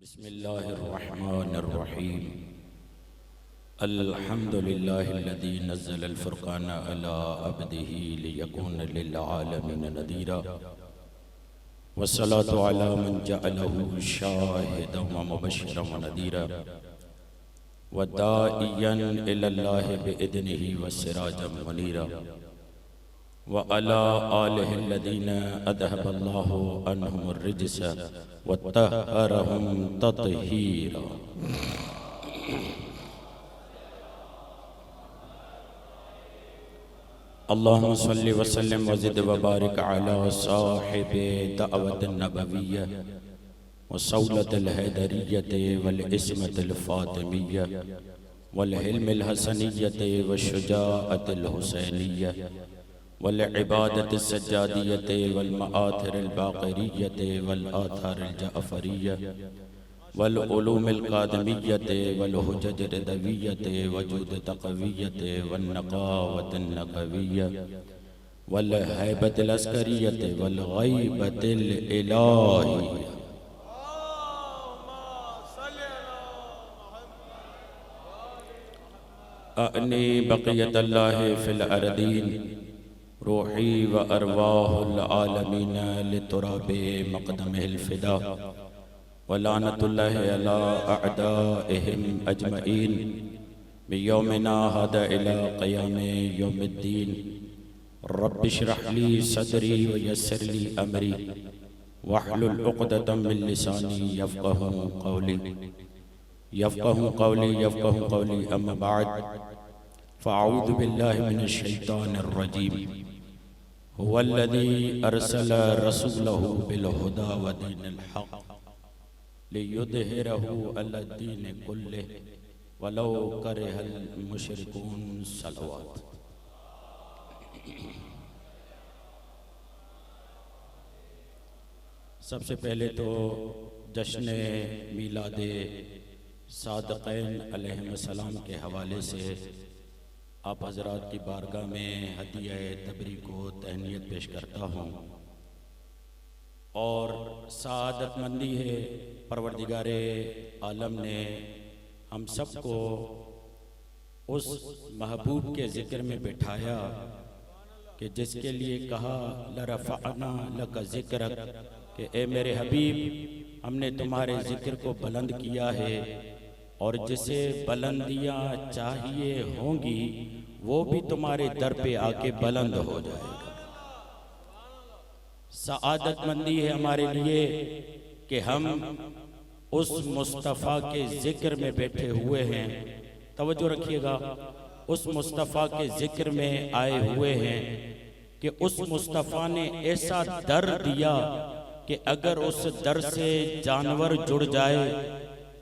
बिस्मिल्लाहिर्रहमानिर्रहीम। अल्हम्दुलिल्लाहिल्लज़ी नज़्ज़लल फ़ुरक़ान अला अब्दिही लियकून लिल्आलमीन नज़ीरा वस्सलातु अला मन जअलहू शाहिदन व मुबश्शिरन व नज़ीरा व दाइयन इलल्लाहि बिइज़्निही व सिराजन मुनीरा व अला आलिहिल्लज़ीना अज़हबल्लाहु अन्हुमुर रिज्स व तहहरहुम तत्हीरा। अल्लाहुम्मा सल्लि व सल्लिम व ज़िद व बारिक अला साहिबि दअवतिन नबविय्या व सौलतिल हैदरिय्यति वल इस्मतिल फातिमिय्या वल हिल्मिल हसनिय्यति व शुजाअतिल हुसैनिय्या वल इबादतिस सज्जादियति वल मआथिरिल बाक़रियति वल आथारिल जअफ़रिय्या वल उलूमिल क़ादमिय्यति वल हुज्जतिर रदविय्यति वजूद तक़विय्यति वन नक़ावतिन नक़विय्या वल हैबतिल अस्करियति वल ग़ैबतिल इलाहिय्या। अअनी बक़ियतल्लाहि फिल अर्दीन रूही व अरवाहुल आलमीन लितुराबि मक़दमिहिल फ़िदा व लानतुल्लाहि अला अअदाइहिम अजमईन बियौमिना हादा इला क़यामि यौमिद्दीन। रब्बि इश्रह ली सदरी व यस्सिर ली अमरी वहलुल उक़दतम मिन लिसानी यफ़क़हू क़ौली अम्मा बअद फ़अऊज़ु बिल्लाहि मिनश शैतानिर रजीम। हुवल्लज़ी अरसल रसूलहू बिल हुदा व दीनिल हक़ लियुज़हिरहू अला दीनि कुल्लिहि वलौ करिहल मुशरिकून। सलवात। सबसे पहले तो जश्न मीलादे सादिक़ैन अलैहिस्सलाम के हवाले से आप हज़रात की बारगाह में हदिया तबरीक को तहनीत पेश करता हूँ और सादतमंदी है परवरदिगारे आलम ने हम सबको उस महबूब के ज़िक्र में बिठाया कि जिसके लिए कहा लरफ़अना लका ज़िक्रक कि ए मेरे हबीब हमने तुम्हारे ज़िक्र को बुलंद किया है और जिसे बुलंदियाँ चाहिए होंगी वो भी तुम्हारे दर पे आके बुलंद हो जाएगा। सआदतमंदी है हमारे लिए कि हम उस मुस्तफ़ा के ज़िक्र में बैठे हुए हैं। तवज्जो रखिएगा, उस मुस्तफ़ा के ज़िक्र में आए हुए हैं कि उस मुस्तफ़ा ने ऐसा दर दिया कि अगर उस दर से जानवर जुड़ जाए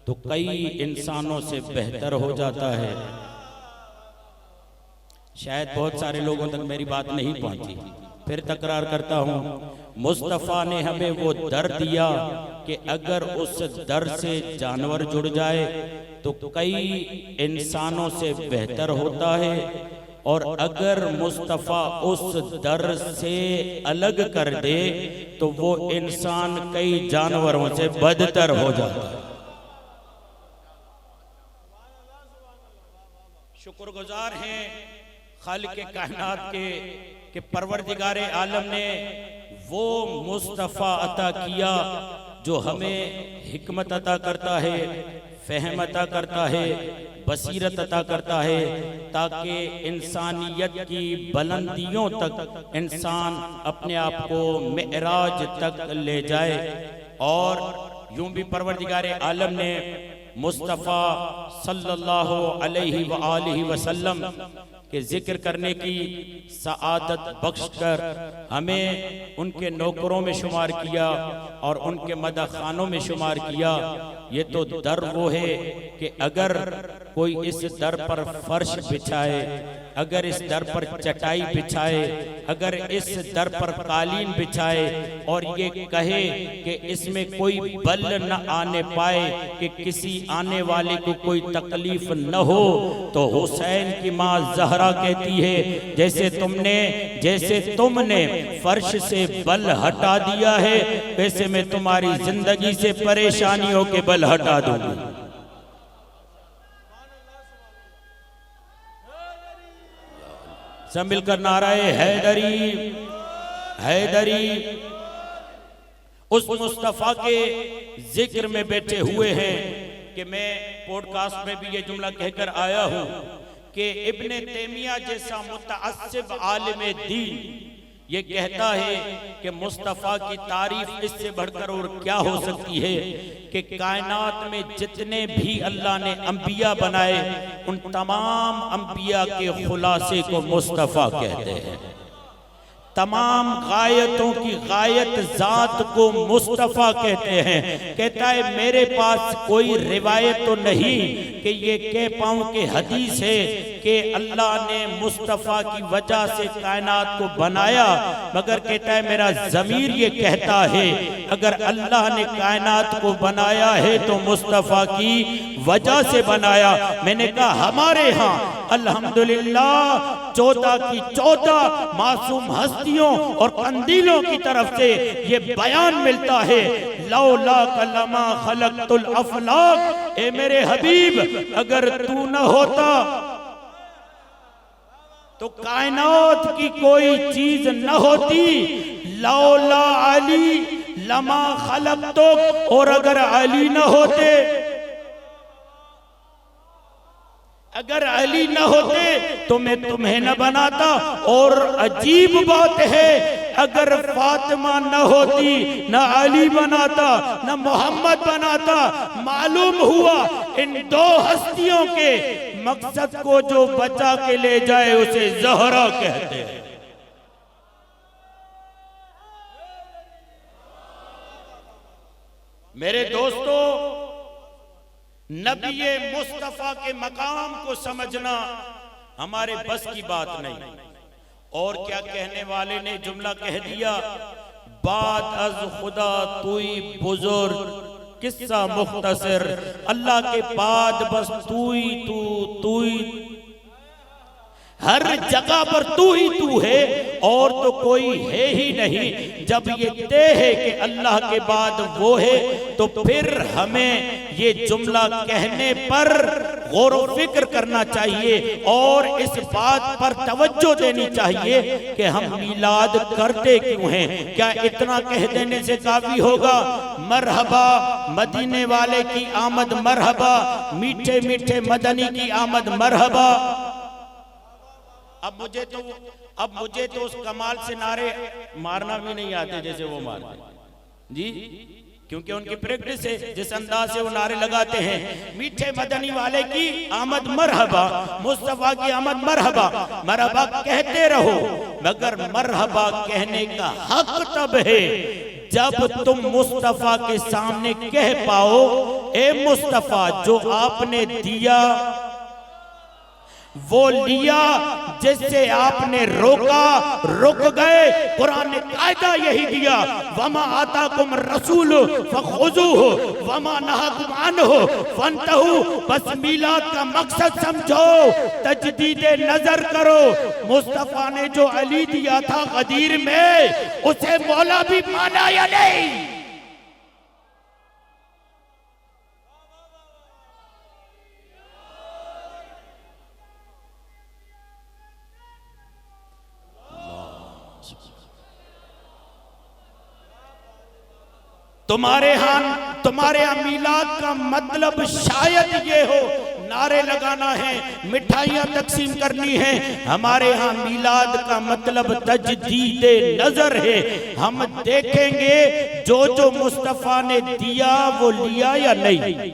तो कई इंसानों से बेहतर हो जाता है। शायद बहुत सारे लोगों तक मेरी बात नहीं पहुंची, फिर तकरार करता हूं। मुस्तफ़ा ने हमें वो दर दिया कि अगर उस दर से जानवर जुड़ जाए तो कई इंसानों से बेहतर होता है और अगर मुस्तफ़ा उस दर से अलग कर दे तो वो इंसान कई जानवरों से बदतर हो जाता है। शुक्रगुजार हैं खालिक कायनात के कि परवरदिगारे आलम ने वो मुस्तफ़ा अता किया जो हमें हिकमत अता करता है, फ़हम अता करता है, बसीरत अता करता है ताकि इंसानियत की बुलंदियों तक इंसान अपने आप को मेराज तक ले जाए। और यूं भी परवरदिगारे आलम ने मुस्तफ़ा सल्लल्लाहु अलैहि व आलिहि वसल्लम के ज़िक्र करने की सआदत बख्शकर हमें उनके नौकरों में शुमार किया और उनके मदखानों में शुमार किया। ये तो दर वो है कि अगर कोई इस दर पर फर्श बिछाए, अगर इस दर पर चटाई बिछाए, अगर इस दर पर कालीन बिछाए और ये कहे कि इसमें कोई बल न आने पाए, कि किसी आने वाले को कोई तकलीफ न हो, तो हुसैन की माँ ज़हरा कहती है जैसे तुमने फर्श से बल हटा दिया है, वैसे मैं तुम्हारी जिंदगी से परेशानियों के बल हटा दूंगी। सब मिलकर नाराए हैदरी हैदरी। उस मुस्तफा के जिक्र में बैठे हुए हैं कि मैं पॉडकास्ट में भी ये जुमला कहकर आया हूं कि इब्ने तैमिया जैसा मुतअस्सिब आलिम दीन ये कहता है कि मुस्तफ़ा की तारीफ इससे बढ़कर और क्या हो सकती है कि कायनात में जितने भी अल्लाह ने अंबिया बनाए, उन तमाम अंबिया के खुलासे को मुस्तफ़ा कहते हैं। तमाम गायतों की गायत जात को मुस्तफ़ा कहते हैं। कहता है मेरे पास कोई रिवायत तो नहीं कि ये कह पाऊं कि हदीस है कि अल्लाह ने मुस्तफ़ा की वजह से कायनात को बनाया, मगर कहता है मेरा ज़मीर ये कहता है अगर अल्लाह ने कायनात को बनाया है तो मुस्तफ़ा की वजह से बनाया। मैंने कहा हमारे यहाँ अल्हम्दुलिल्लाह 14 की 14 मासूम हस्तियों और कंदीलों की तरफ से ये बयान मिलता है, लौला कलमा खलक़तुल अफ़लाक, ए मेरे हबीब अगर तू न होता तो कायनात की कोई चीज न होती, लौला अली लमा खलक़तुक, और अगर अली न होते, अगर अली न होते तो मैं तुम्हें न बनाता। और अजीब बात है अगर फातिमा न होती न अली बनाता न मोहम्मद बनाता। मालूम हुआ इन दो हस्तियों के मकसद को जो बचा के ले जाए उसे ज़हरा कहते हैं। मेरे दोस्तों, नबी मुस्तफा के मकाम को समझना हमारे बस की बात नहीं। और क्या कहने वाले ने जुमला कह दिया, बात अज खुदा तुई बुजुर्ग, किस्सा मुख्तसर, अल्लाह के बाद बस तू ही हर जगह पर तू ही तू है और तो कोई है ही नहीं। जब ये तय है कि अल्लाह के बाद वो है तो फिर हमें ये जुमला कहने पर गौर व फिक्र करना चाहिए और इस बात पर तवज्जो देनी चाहिए कि हम मिलाद करते क्यों हैं। क्या इतना कह देने से काफी होगा? मरहबा मदीने वाले की आमद मरहबा, मीठे मीठे मदनी की आमद मरहबा। अब मुझे तो उस कमाल से नारे मारना भी नहीं आते जैसे वो मारते जी, क्योंकि उनकी प्रैक्टिस है। जिस अंदाज से वो नारे लगाते हैं, मीठे मदनी वाले की आमद मरहबा, मुस्तफा की आमद मरहबा, मरहबा कहते रहो, मगर मरहबा कहने का हक तब है जब तुम मुस्तफा के सामने कह पाओ, ए मुस्तफा जो आपने दिया वो लिया, जिससे आपने रोका रुक गए। कुरान ने कायदा यही दिया, वमा आताकुम रसूल फखुजुहु वमा नहाकुम अन्हु फंतहु। बस मिलाद का मकसद समझो, तजदीद नजर करो। मुस्तफा ने जो अली दिया था गदीर में, उसे मौला भी माना या नहीं? तुम्हारे यहाँ मिलाद का मतलब शायद ये हो नारे लगाना है, मिठाइयाँ तकसीम करनी है। हमारे यहाँ मिलाद का मतलब तजदीद नजर है। हम देखेंगे जो जो मुस्तफा ने दिया वो लिया या नहीं।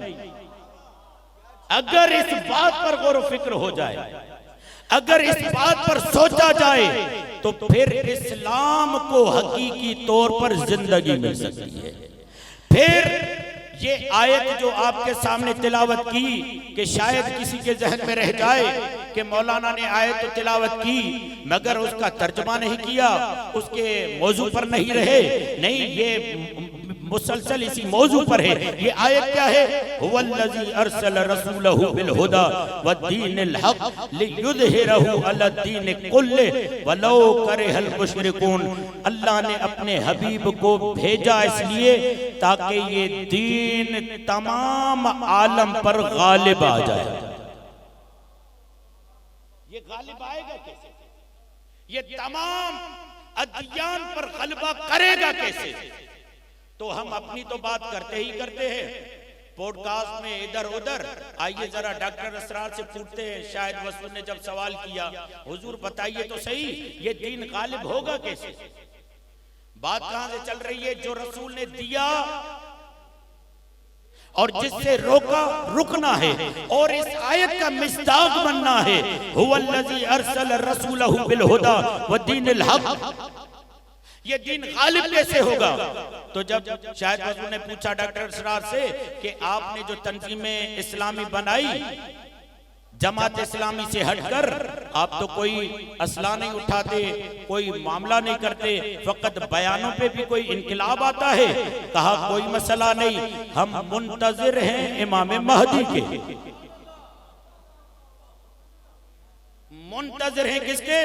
अगर इस बात पर गौर व फिक्र हो जाए, अगर इस बात पर सोचा जाए, तो फिर इस्लाम को हकीकी तौर पर जिंदगी मिल सकती है। फिर ये आयत जो आपके सामने तिलावत की कि शायद किसी के जहन में रह जाए कि मौलाना ने आयत तो तिलावत की मगर उसका तर्जुमा नहीं किया, उसके मौजू पर नहीं रहे। नहीं, ये मुसलसल इसी मौजू पर है। ये आयत क्या है? हुवल्लज़ी अरसल रसूलहु बिल हुदा वद्दीनिल हक़ लियुज़हिरहु अलद्दीन कुल्लिहि वलौ करिहल मुशरिकून। अल्लाह ने अपने हबीब को भेजा इसलिए ताकि ये दीन तमाम आलम पर गालिब आ जाए। ये गालिब आएगा कैसे? ये तमाम अदियान पर गलबा करेगा कैसे? तो हम अपनी तो बात करते ही करते हैं पॉडकास्ट में इधर उधर। आइए जरा डॉक्टर असरार से पूछते हैं, शायद वसूल ने जब सवाल किया, हुजूर बताइए तो सही ये दीन गालिब होगा कैसे? बात कहां से चल रही है? जो रसूल ने दिया और जिससे रोका रुकना है और इस आयत का मिस्दाक बनना है। हुवल्लज़ी अरसल रसूलहु बिल हुदा वद्दीनिल हक़। ये दीन गालिब कैसे होगा? तो जब शायद हुजूर ने पूछा डॉक्टर असरार से कि आपने जो तंजीमें इस्लामी बनाई जमात इस्लामी से हटकर, आप तो कोई असला नहीं उठाते, कोई मामला नहीं करते, फकत बयानों पे भी कोई इनकलाब आता है। कहा कोई मसला नहीं, हम मुंतजिर हैं इमाम महदी के। मुंतजिर हैं किसके?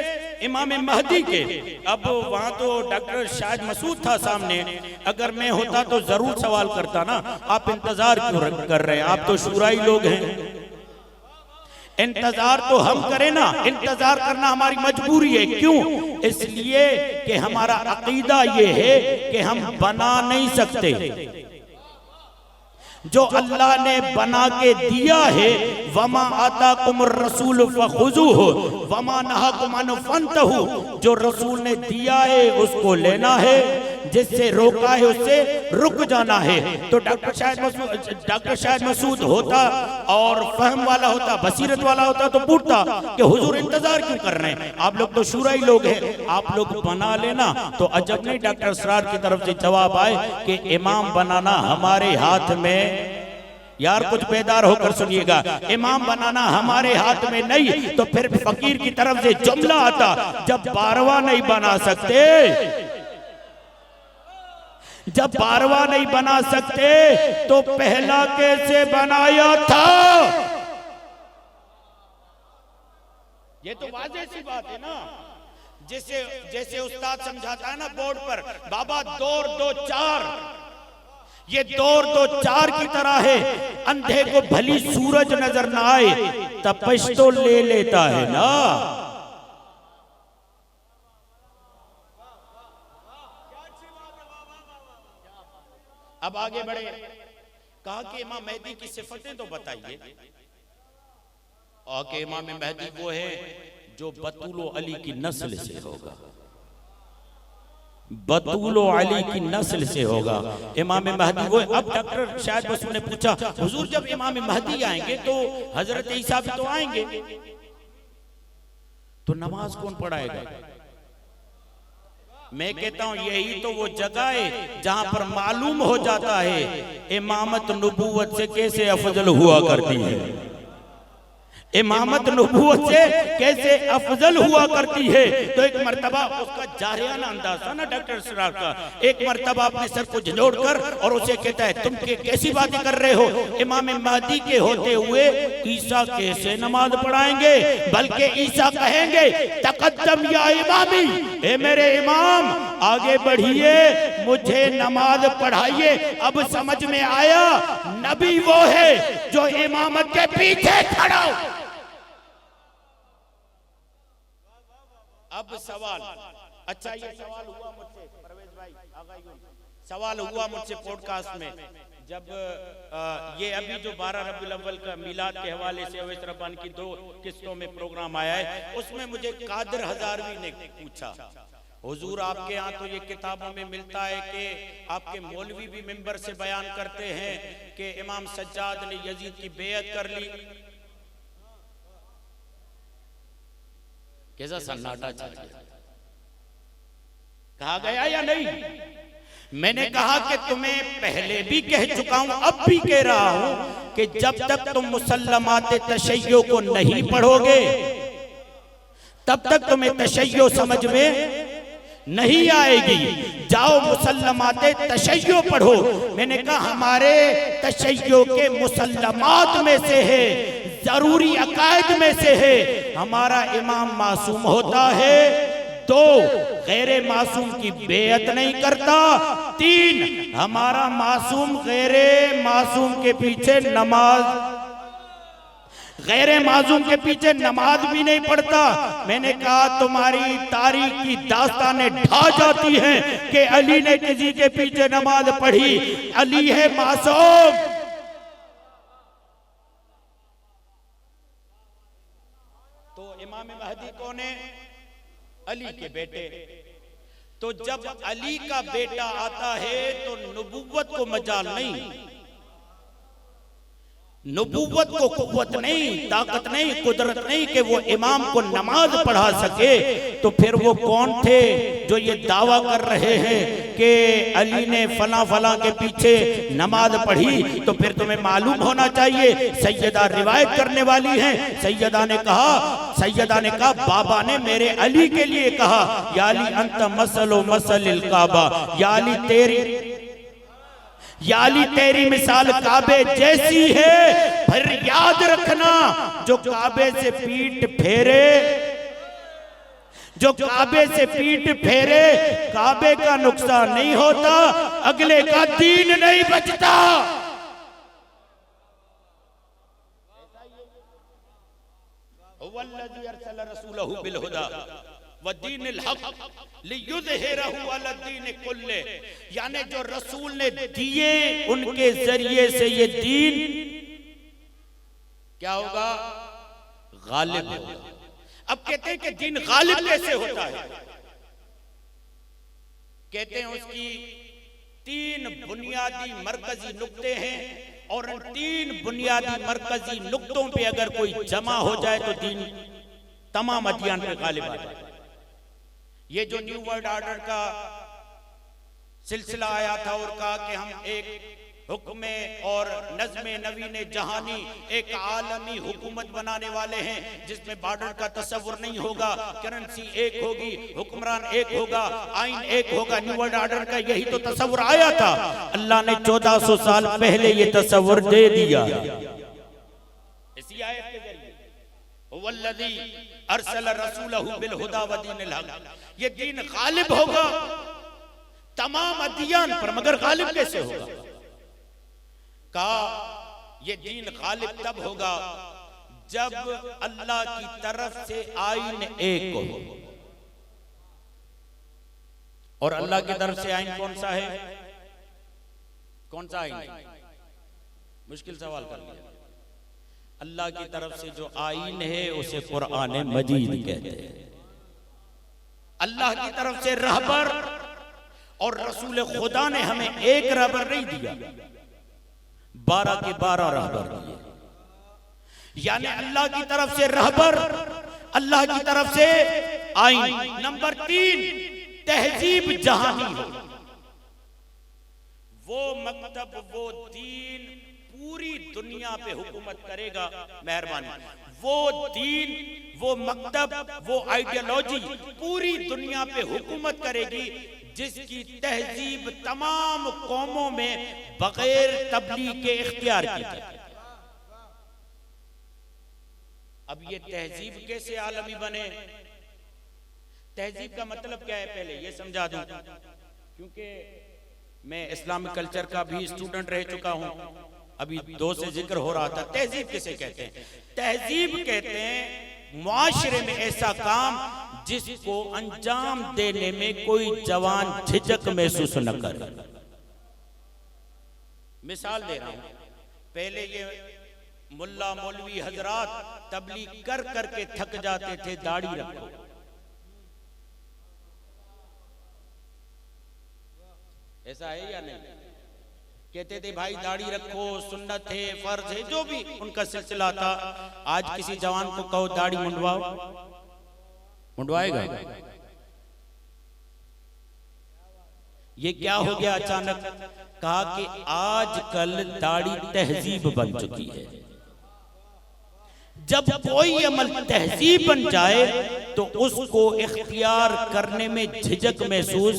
इमाम महदी के। अब वहां तो डॉक्टर शाहिद मसूद था सामने, अगर मैं होता तो जरूर सवाल करता ना, आप इंतजार क्यों कर रहे हैं? आप तो शुराई लोग हैं। इंतजार तो हम करें ना, इंतजार करना हमारी मजबूरी है। क्यों? इसलिए कि हमारा अकीदा ये है कि हम बना नहीं सकते। जो अल्लाह ने बना के दिया है, वमा आताकुमुर रसूल फखुज़ूहु वमा नहाकुम अन्हु फंतहु। जो रसूल ने दिया है उसको लेना है, जिससे रोका है उससे रुक जाना है। तो डॉक्टर शाहिद मसूद होता और फहम वाला होता, बसीरत वाला होता तो पूछता कि हुजूर इंतजार क्यों कर रहे हैं? आप लोग तो शुराई लोग हैं, आप लोग बना लेना। तो अजब नहीं डॉक्टर असरार की तरफ से जवाब आए कि इमाम बनाना हमारे हाथ में। यार कुछ बेदार होकर सुनिएगा, इमाम बनाना हमारे हाथ में नहीं। तो फिर फकीर की तरफ से जुमला आता, जब 12वां नहीं बना सकते, जब 12वां नहीं बना सकते तो पहला कैसे बनाया था? ये तो वाज़ेह सी बात है ना। जैसे उस्ताद समझाता है ना बोर्ड पर, बाबा 2 और 2 4, ये 2 और 2 4 की तरह है। अंधे को भली सूरज नजर ना आए, तपश तो ले लेता है ना। अब आगे बढ़े, कहा कि इमाम महदी की सिफतें तो बताइए। और कि इमाम महदी वो है जो बतूलो अली की नस्ल से होगा, बतूलो अली की नस्ल से होगा इमाम महदी वो। अब डॉक्टर शायद बस ने पूछा, हुजूर जब इमाम महदी आएंगे तो हजरत ईसा भी तो आएंगे, तो नमाज कौन पढ़ाएगा? मैं कहता हूं यही तो वो जगह है जहां पर मालूम हो जाता है इमामत नबूवत से कैसे अफजल हुआ करती है। इमामत नबूवत से कैसे अफजल हुआ करती है। तो एक मर्तबा उसका जारियाना अंदाज था ना डॉक्टर असरार का। एक मर्तबा अपने सर को झंझोड़कर और उसे कहता है, तुम कैसी बातें कर रहे हो? इमाम महदी के होते हुए ईसा कैसे नमाज पढ़ाएंगे? बल्कि ईसा कहेंगे, तकद्दम या इमामी, ए मेरे इमाम आगे बढ़िए, मुझे नमाज पढ़ाइए। अब समझ में आया, नबी वो है जो इमामत के पीछे खड़ा हो। अब सवाल, अच्छा ये सवाल हुआ मुझसे, परवेज भाई सवाल हुआ मुझसे पॉडकास्ट में, जब ये अभी जो 12 रबीउल अव्वल का मिलाद के हवाले से अवैस रब्बानी की 2 किस्तों में प्रोग्राम आया है, उसमें मुझे कादिर हजारवी ने पूछा, हुजूर आपके यहाँ तो ये किताबों में मिलता है कि आपके मौलवी भी मिंबर से बयान करते हैं कि इमाम सज्जाद ने यजीद की बेअत कर ली। कैसा सन्नाटा छा गया, कहा गया या नहीं? मैंने कहा कि तुम्हें पहले भी कह चुका हूं, अब भी कह रहा हूं कि जब तक तुम मुसल्लमात तशय्यो को नहीं पढ़ोगे तब तक तुम्हें तशय्यो समझ में नहीं आएगी। जाओ मुसल्लमात तशय्यो पढ़ो। मैंने कहा हमारे तशय्यो के मुसल्लमात में से है, जरूरी अकायद में से है, हमारा इमाम मासूम होता है, दो गैर मासूम की बेअत नहीं करता, तीन हमारा मासूम गैर मासूम के पीछे नमाज गैर मासूम के पीछे नमाज भी नहीं पढ़ता। मैंने कहा तुम्हारी तारीख की दास्तानें ढा जाती हैं कि अली ने किसी के पीछे नमाज पढ़ी, अली है मासूम। तो इमाम महदी कौन है? अली के बेटे। तो जब अली का बेटा आता है तो नबुव्वत को मजाल नहीं, नबुव्वत को कुव्वत नहीं, ताकत नहीं, कुदरत नहीं कि वो इमाम को नमाज पढ़ा सके। तो फिर वो कौन थे जो ये दावा कर रहे हैं कि अली ने फला फला के पीछे नमाज पढ़ी? तो फिर तुम्हें मालूम होना चाहिए, सैयदा रिवायत करने वाली हैं, सैयदा ने कहा बाबा ने मेरे अली के लिए कहा, या अली अंत मसलो मसलिल काबा, या अली तेरी मिसाल काबे जैसी है। फिर याद रखना, जो काबे से पीठ फेरे, काबे का नुकसान नहीं होता, अगले का दीन नहीं बचता। वल्लज़ी अरसला रसूलहु बिल हुदा व दीनिल हक़ लियुज़हिरहु अला दीन कुल्ले, यानी जो रसूल ने दिए उनके जरिए से ये दीन क्या होगा? गालिब होगा। अब कहते हैं कि दीन गालिब कैसे होता है? कहते हैं उसकी तीन बुनियादी मरकजी नुक्ते हैं, और इन तीन बुनियादी मरकजी नुक्तों पे अगर कोई जमा हो जाए तो दीन तमाम अदियान पे गालिब आ जाए। ये जो न्यू वर्ल्ड ऑर्डर का सिलसिला आया था और कहा कि हम एक हुक्म और नज़्म नवीन जहानी, एक आलमी हुकूमत बनाने वाले हैं जिसमें बॉर्डर का तस्वुर नहीं होगा, करेंसी एक होगी, हुक्मरान एक होगा, आइन एक होगा। न्यू वर्ल्ड ऑर्डर का यही तो तस्वुर आया था। अल्लाह ने 1400 साल पहले ये तस्वुर दे दिया इसी आयत के जरिए, वल्लज़ी अरसला रसूलहु बिल हुदा व दीनिल हक़। ये दीन गालिब होगा तमाम अदियान पर, मगर गालिब कैसे होगा? कहा ये दीन गालिब तब होगा जब अल्लाह की तरफ से आइन एक हो। और अल्लाह की तरफ से आइन कौन सा है? कौन सा आइन? मुश्किल सवाल कर लिया। अल्लाह की तरफ से जो आइन है उसे कुरान मजीद कहते हैं। अल्लाह की तरफ से रहबर, और रसूल खुदा ने हमें एक रहबर नहीं दिया, 12 के 12 रहबर दिए। यानी अल्लाह की तरफ से रहबर, अल्लाह की तरफ से आइन। नंबर 3, तहजीब जहानी हो, वो मकतब, वो दीन पूरी दुनिया पे हुकूमत करेगा। मेहरबानी, वो दीन, वो मकतब, वो आइडियोलॉजी पूरी दुनिया पे हुकूमत करेगी जिसकी तहजीब तमाम कौमों में बगैर तबलीग के इख्तियार की जाए। अब ये तहजीब कैसे आलमी बने? तहजीब का मतलब क्या है पहले ये समझा दूं, क्योंकि मैं इस्लामिक कल्चर का भी स्टूडेंट रह चुका हूं। अभी 2 से जिक्र हो रहा था। तहजीब किसे कहते हैं? तहजीब कहते हैं मुआशरे में ऐसा काम जिसको अंजाम देने में कोई जवान झिझक महसूस न करे। मिसाल दे रहा हूं, पहले ये मुल्ला मौलवी हजरात तबलीग कर करके थक जाते थे, दाढ़ी रखो। ऐसा है या नहीं? कहते थे भाई दाढ़ी रखो, सुन्नत है, फर्ज है, जो भी उनका सिलसिला था। आज किसी जवान को कहो दाढ़ी मुंडवाओ, मुंडवाएगा? ये क्या हो गया अचानक? कहा कि आजकल दाढ़ी तहजीब बन चुकी है। जब कोई अमल तहजीब बन जाए तो उसको इख्तियार करने में झिझक महसूस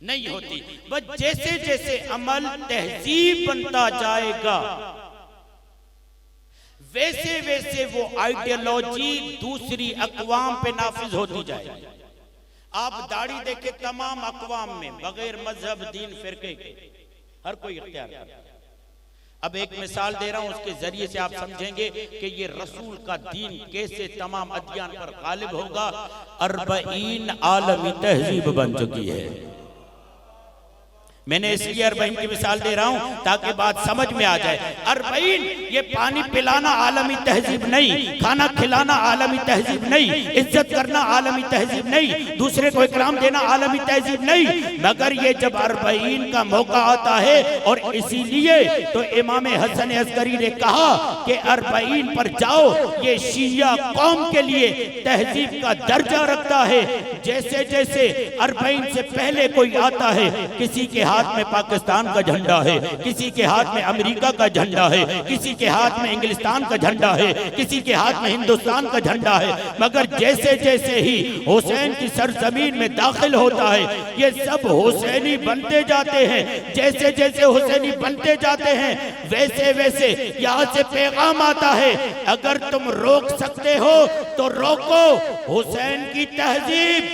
नहीं होती। बस जैसे जैसे अमल तहजीब बनता जाएगा वैसे वैसे वो आइडियोलॉजी दूसरी अक़वाम पे नाफिज होती जाएगी। आप दाढ़ी देखे तमाम अक़वाम में बगैर मजहब दीन फिरके के हर कोई इख्तियार करता है। अब एक मिसाल दे रहा हूं, उसके जरिए से आप समझेंगे कि ये रसूल का दीन कैसे तमाम अदयान पर गालिब होगा। 40 आलमी तहजीब बन चुकी है। मैंने इसलिए 40 की मिसाल दे रहा हूं ताकि बात समझ में आ जाए। 40 ये पानी पिलाना आलमी तहजीब नहीं, खाना खिलाना आलमी तहजीब नहीं, इज्जत करना आलमी तहजीब नहीं, दूसरे को इकराम देना आलमी तहजीब नहीं, मगर ये जब 40 का मौका आता है और इसीलिए तो इमाम हसन अस्करी ने कहा कि 40 पर जाओ, ये शिया कौम के लिए तहजीब का दर्जा रखता है। जैसे जैसे 40 से पहले कोई आता है, किसी के हाथ में पाकिस्तान का झंडा है, किसी के हाथ में अमेरिका का झंडा है, किसी के हाथ में इंग्लिस्तान का झंडा है, किसी के हाथ में हिंदुस्तान का झंडा है, मगर जैसे जैसे ही हुसैन की सरजमीन में दाखिल होता है ये सब हुसैनी बनते जाते हैं। जैसे जैसे हुसैनी बनते जाते हैं वैसे वैसे यहाँ से पैगाम आता है, अगर तुम रोक सकते हो तो रोको। हुसैन की तहजीब,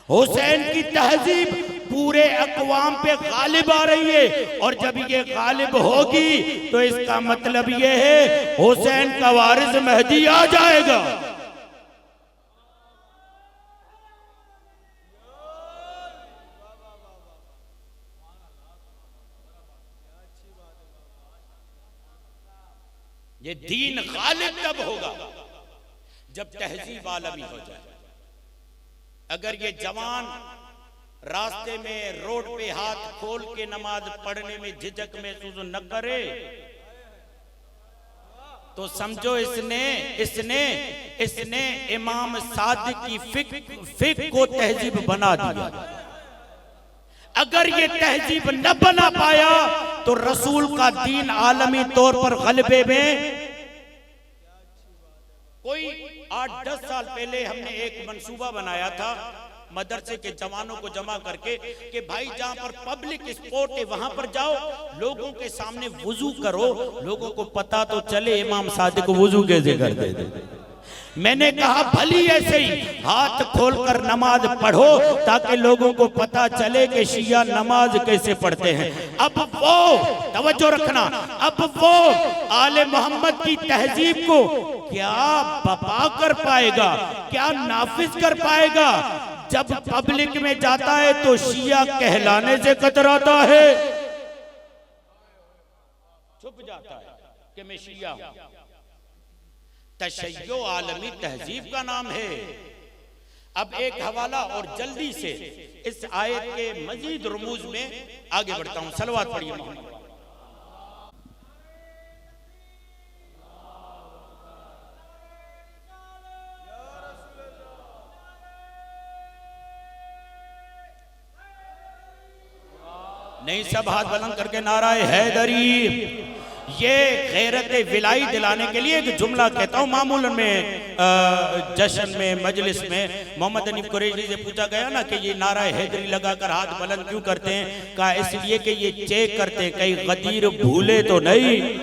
हुसैन की तहजीब पूरे अक़वाम पे गालिब आ रही है, और जब ये गालिब होगी तो इसका मतलब ये है हुसैन का वारिस मेहदी आ जाएगा। ये दीन गालिब तब होगा जब तहजीब आलमी हो जाए। अगर ये जवान रास्ते में रोड पे हाथ खोल के नमाज पढ़ने में झिझक महसूस न करे तो समझो इसने इमाम सादिक की फिक को तहजीब बना दिया। अगर ये तहजीब न बना पाया तो रसूल का दीन आलमी तौर पर गलबे में। कोई 8-10 साल पहले हमने एक मंसूबा बनाया था मदरसे के जवानों को जमा करके कि भाई जहां पर पब्लिक स्पोर्ट है वहां पर जाओ, लोगों के सामने वुजू करो, लोगों को पता तो चले इमाम सादिक वुजू कैसे करते थे। मैंने कहा भली ऐसे ही हाथ खोलकर नमाज पढ़ो ताकि लोगों को पता चले कि शिया नमाज कैसे पढ़ते हैं। अब वो तवज्जो रखना, अब वो आले मोहम्मद की तहजीब को क्या बपा कर पाएगा, क्या नाफिज कर पाएगा? जब पब्लिक में जाता है तो शिया कहलाने से कतराता है, छुप जाता है कि मैं शिया हूं। तशय्यो आलमी तहजीब का नाम है। अब एक हवाला और जल्दी से इस आयत के मजीद रुमूज में आगे बढ़ता हूं। सलवात पढ़िए मोहम्मद। नहीं, सब हाथ बुलंद करके नाराए हैदरी। ये गैरत विलाई दिलाने के लिए एक जुमला कहता हूँ। मामूलन में जश्न में मजलिस में मोहम्मद हनीफ कुरैशी से पूछा गया ना कि ये नारा हैदरी लगाकर हाथ बुलंद क्यों करते हैं? कहा इसलिए कि ये चेक करते हैं कहीं गदीर भूले तो नहीं,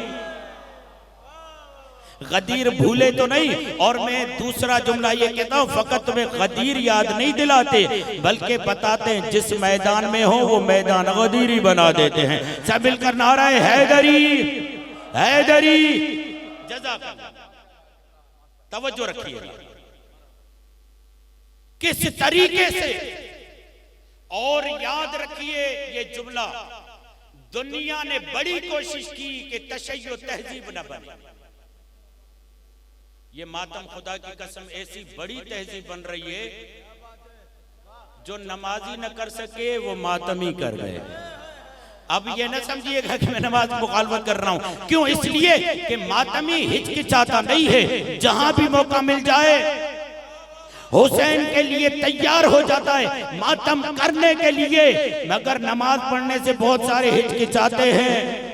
गदीर भूले तो नहीं। और मैं दूसरा जुमला ये कहता हूँ, फकत तुम्हें गदीर याद नहीं दिलाते बल्कि बताते हैं जिस मैदान में हो वो मैदान गदीरी बना देते हैं। सब मिलकर नाराए हैदरी हैदरी। जज़ाकल्लाह। तवज्जो रखिएगा किस तरीके से, और याद रखिए ये जुमला दुनिया ने बड़ी कोशिश की कि तशय्यो तहजीब न बने। ये मातम खुदा की कसम ऐसी बड़ी तहजीब बन रही है जो नमाजी न कर सके वो मातमी कर गए। अब ये न समझिएगा कि मैं नमाज मुखालफत कर रहा हूं। क्यों? इसलिए कि मातमी हिचकिचाता नहीं है, जहां भी मौका मिल जाए हुसैन के लिए तैयार हो जाता है मातम करने के लिए, मगर नमाज पढ़ने से बहुत सारे हिचकिचाते हैं।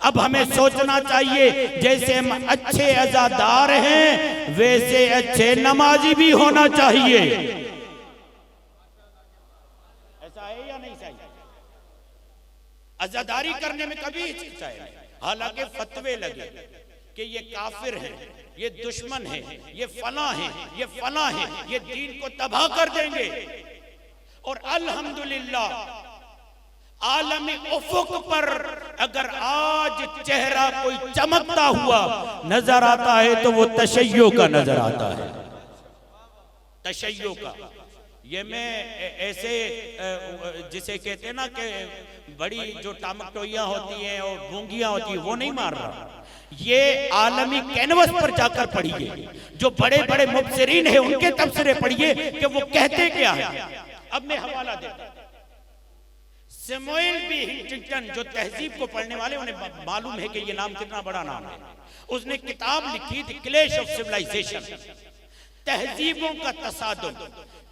अब हमें सोचना चाहिए जैसे हम अच्छे अज़ादार हैं वैसे अच्छे नमाजी भी होना चाहिए। ऐसा है या नहीं सही? अज़ादारी करने में कभी हिचकिचाए नहीं, हालांकि फतवे लगे कि ये काफिर हैं, ये दुश्मन है, ये फला है, ये फला है, ये दीन को तबाह कर देंगे। और अल्हम्दुलिल्लाह आलमी उफुक पर अगर आज चेहरा कोई चमकता हुआ नजर आता है तो वो तशय्यो का नजर आता है, तशय्यो का। ये मैं ऐसे जिसे कहते हैं ना कि बड़ी जो टामकटोइयां होती हैं और गूंगियां होती हैं वो नहीं मार रहा, ये आलमी कैनवस पर जाकर पढ़िए, जो बड़े बड़े मुबसरीन हैं उनके तबसरे पढ़िए कि वो कहते क्या है। अब मैं हवाला देता, सैमुअल बी हिंटिंगटन जो तहजीब को पढ़ने वाले उन्हें मालूम है कि ये नाम कितना बड़ा नाम है। उसने किताब लिखी थी क्लैश ऑफ सिविलाइजेशन, तहजीबों का तसादुम।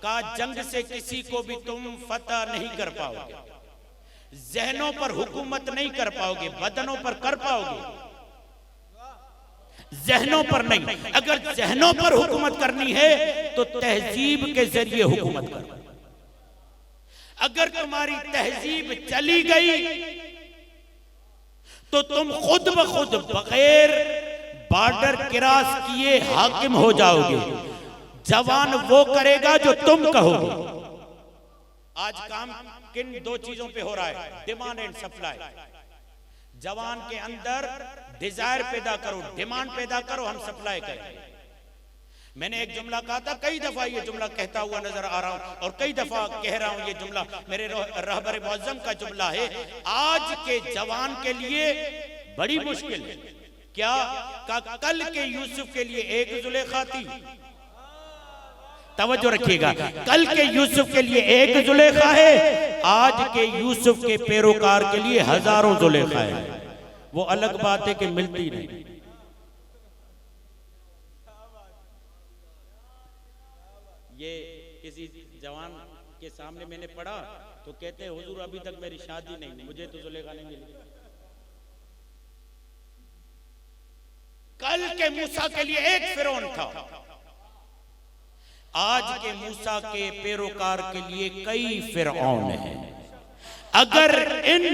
का जंग से किसी को भी तुम फतह नहीं कर पाओगे, जहनों पर हुकूमत नहीं कर पाओगे, बदनों पर कर पाओगे, जहनों पर नहीं। अगर जहनों पर हुकूमत करनी है तो तहजीब के जरिए हुकूमत करो। अगर तुम्हारी तहजीब चली गई तो तुम खुद ब खुद बगैर बॉर्डर क्रॉस किए हाकिम हो जाओगे। जवान वो करेगा जो तुम कहोगे। आज काम किन दो चीजों पे हो रहा है, डिमांड एंड सप्लाई। जवान के अंदर डिजायर पैदा करो, डिमांड पैदा करो, हम सप्लाई करेंगे। मैंने एक जुमला कहा था, कई दफा ये जुमला कहता हुआ नजर आ रहा हूं और कई दफा कह रहा हूं। ये जुमला मेरे रहबर मुअज्जम का जुमला है। आज के जवान के लिए बड़ी मुश्किल है। क्या का कल के यूसुफ के लिए एक जुलेखा थी, तवज्जो रखिएगा, कल के यूसुफ के लिए एक जुलेखा है, आज के यूसुफ के पैरोकार के लिए हजारों जुलेखा है। वो अलग बात है कि मिलती नहीं। ये किसी जवान के सामने मैंने पढ़ा तो कहते हैं हुजूर अभी तक मेरी शादी नहीं, मुझे तो जुलेखा नहीं मिली। कल के मूसा के लिए एक फिरौन था, आज के मूसा के पैरोकार के लिए कई फिरौन हैं। अगर इन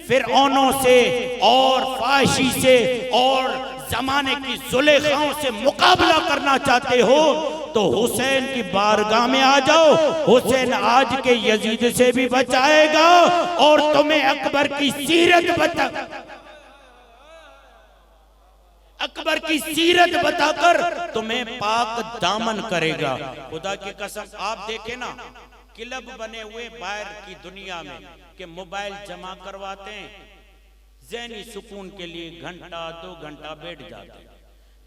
फिरौनों से और फाहिशी से और जमाने की जुलेखाओं से मुकाबला करना चाहते हो तो हुसैन की बारगाह में आ जाओ। हुसैन आज के यजीद से भी बचाएगा और तुम्हें अकबर की सीरत बताकर तुम्हें पाक दामन करेगा। खुदा की कसम आप देखें ना, क्लब बने हुए बाहर की दुनिया में कि मोबाइल जमा करवाते हैं, ज़हनी सुकून के लिए घंटा 2 घंटा बैठ जाते हैं,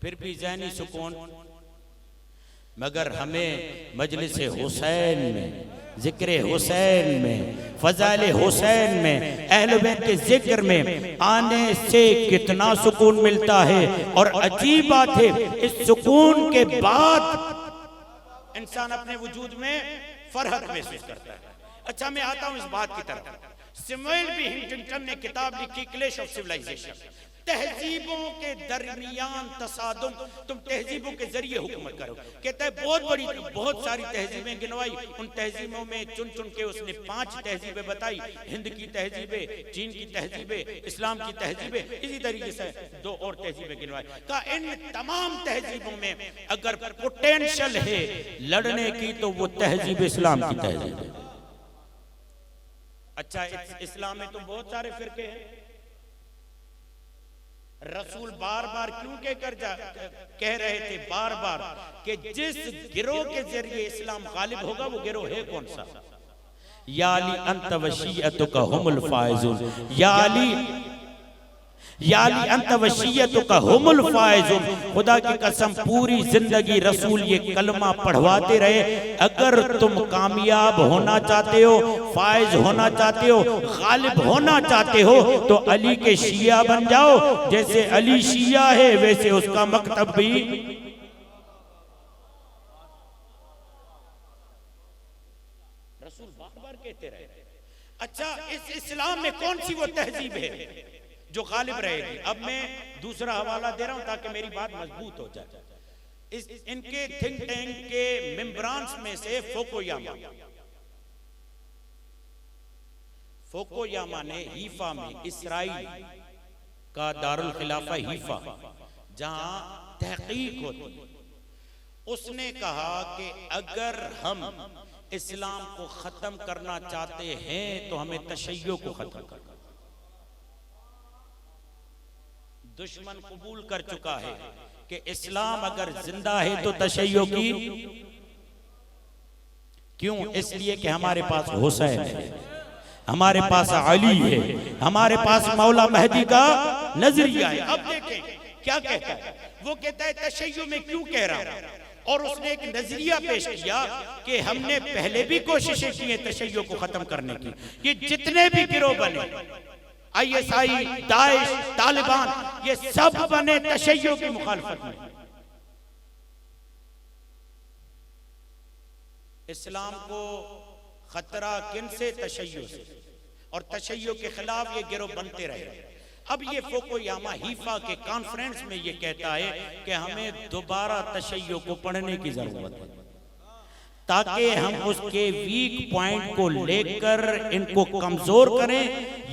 फिर भी ज़हनी सुकून। मगर हमें मजलिस हुसैन में, जिक्र हुसैन में, फजाइल हुसैन में, अहले बैत के जिक्र में आने से कितना सुकून मिलता है। और अजीब बात है, इस सुकून के बाद इंसान अपने वजूद में फरहत महसूस करता है। अच्छा, मैं आता हूं इस बात की तरफ। सैमुअल बी हिंटिंगटन ने किताब लिखी क्लैश ऑफ सिविलाइजेशन, तहजीबों के दरमियान तसादुम। तुम तहजीबों के जरिए हुकूमत करो। कहता है बहुत सारी तहजीबें गिनवाई, उन तहजीबों में चुन चुन के उसने 5 तहजीबें बताई। हिंद की तहजीबें, चीन की तहजीबें, इस्लाम की तहजीबें, इसी तरीके से 2 और तहजीबें गिनवाई। कहा इन तमाम तहजीबों में अगर पोटेंशियल है लड़ने की तो वो तहजीब इस्लाम की तहजीब है। अच्छा, इस्लाम में तो बहुत सारे फिरके हैं। रसूल बार बार क्यों कह रहे थे बार बार कि जिस गिरोह के जरिए इस्लाम गालिब होगा वो गिरोह है कौन सा? या अली अंत वशियतुका हुमुल फाइजुन, या अली अंत वशियतुका हुमुल फाइजुन। खुदा की कसम पूरी जिंदगी रसूल ये कलमा पढ़वाते रहे। अगर तुम कामयाब होना चाहते हो, फाइज होना चाहते हो, गालिब होना चाहते हो तो अली के शिया बन जाओ। जैसे अली शिया है वैसे उसका मकतब भी। अच्छा, इस इस्लाम में कौन सी वो तहजीब है जो गालिब रहेगी? अब मैं दूसरा हवाला दे रहा हूं ताकि मेरी बात मजबूत हो जाए। इनके थिंक टैंक के मेंबरान्स में से फोकोयामा ने हीफा में, इसराइल का दारुल खिलाफा हीफा जहां तहकीक होती, उसने कहा कि अगर हम इस्लाम को खत्म करना चाहते हैं तो हमें तशय्यो को खत्म करना। दुश्मन कबूल कर चुका है कि इस्लाम अगर जिंदा है तो तशय्यो की क्यों? इसलिए कि हमारे पास हुसैन है, हमारे पास अली है, हमारे पास मौला मेहदी का नजरिया है। अब देखें क्या कहता है वो, कहता है तशय्यो में क्यों कह रहा है, और उसने एक नजरिया पेश किया कि हमने पहले भी कोशिशें की हैं तशय्यो को खत्म करने की। ये जितने भी गिरोह बने, ISI, दाइश, तालिबान, ये सब बने तशय्यो की मुखालफत में। इस्लाम को खतरा किन से? तशय्यो से, और तशय्यो के खिलाफ ये गिरोह बनते रहे। अब ये फोकोयामा हीफा के कॉन्फ्रेंस में ये कहता है कि हमें दोबारा तशय्यो को पढ़ने की जरूरत है ताकि हम उसके वीक पॉइंट को लेकर इनको कमजोर करें।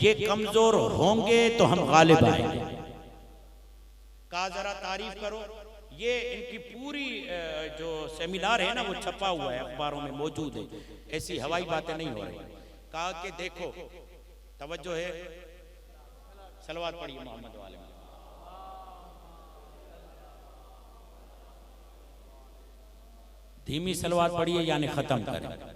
ये कमजोर होंगे तो हम गालिब आएंगे। कहा जरा तारीफ करो। ये इनकी पूरी जो सेमिनार है ना वो छपा हुआ है, अखबारों में मौजूद है, ऐसी हवाई बातें नहीं हो रही। कहा कि देखो, तवज्जो है, सलवात पढ़िए मोहम्मद वाले में। धीमी सलवात पढ़िए यानी खत्म करें।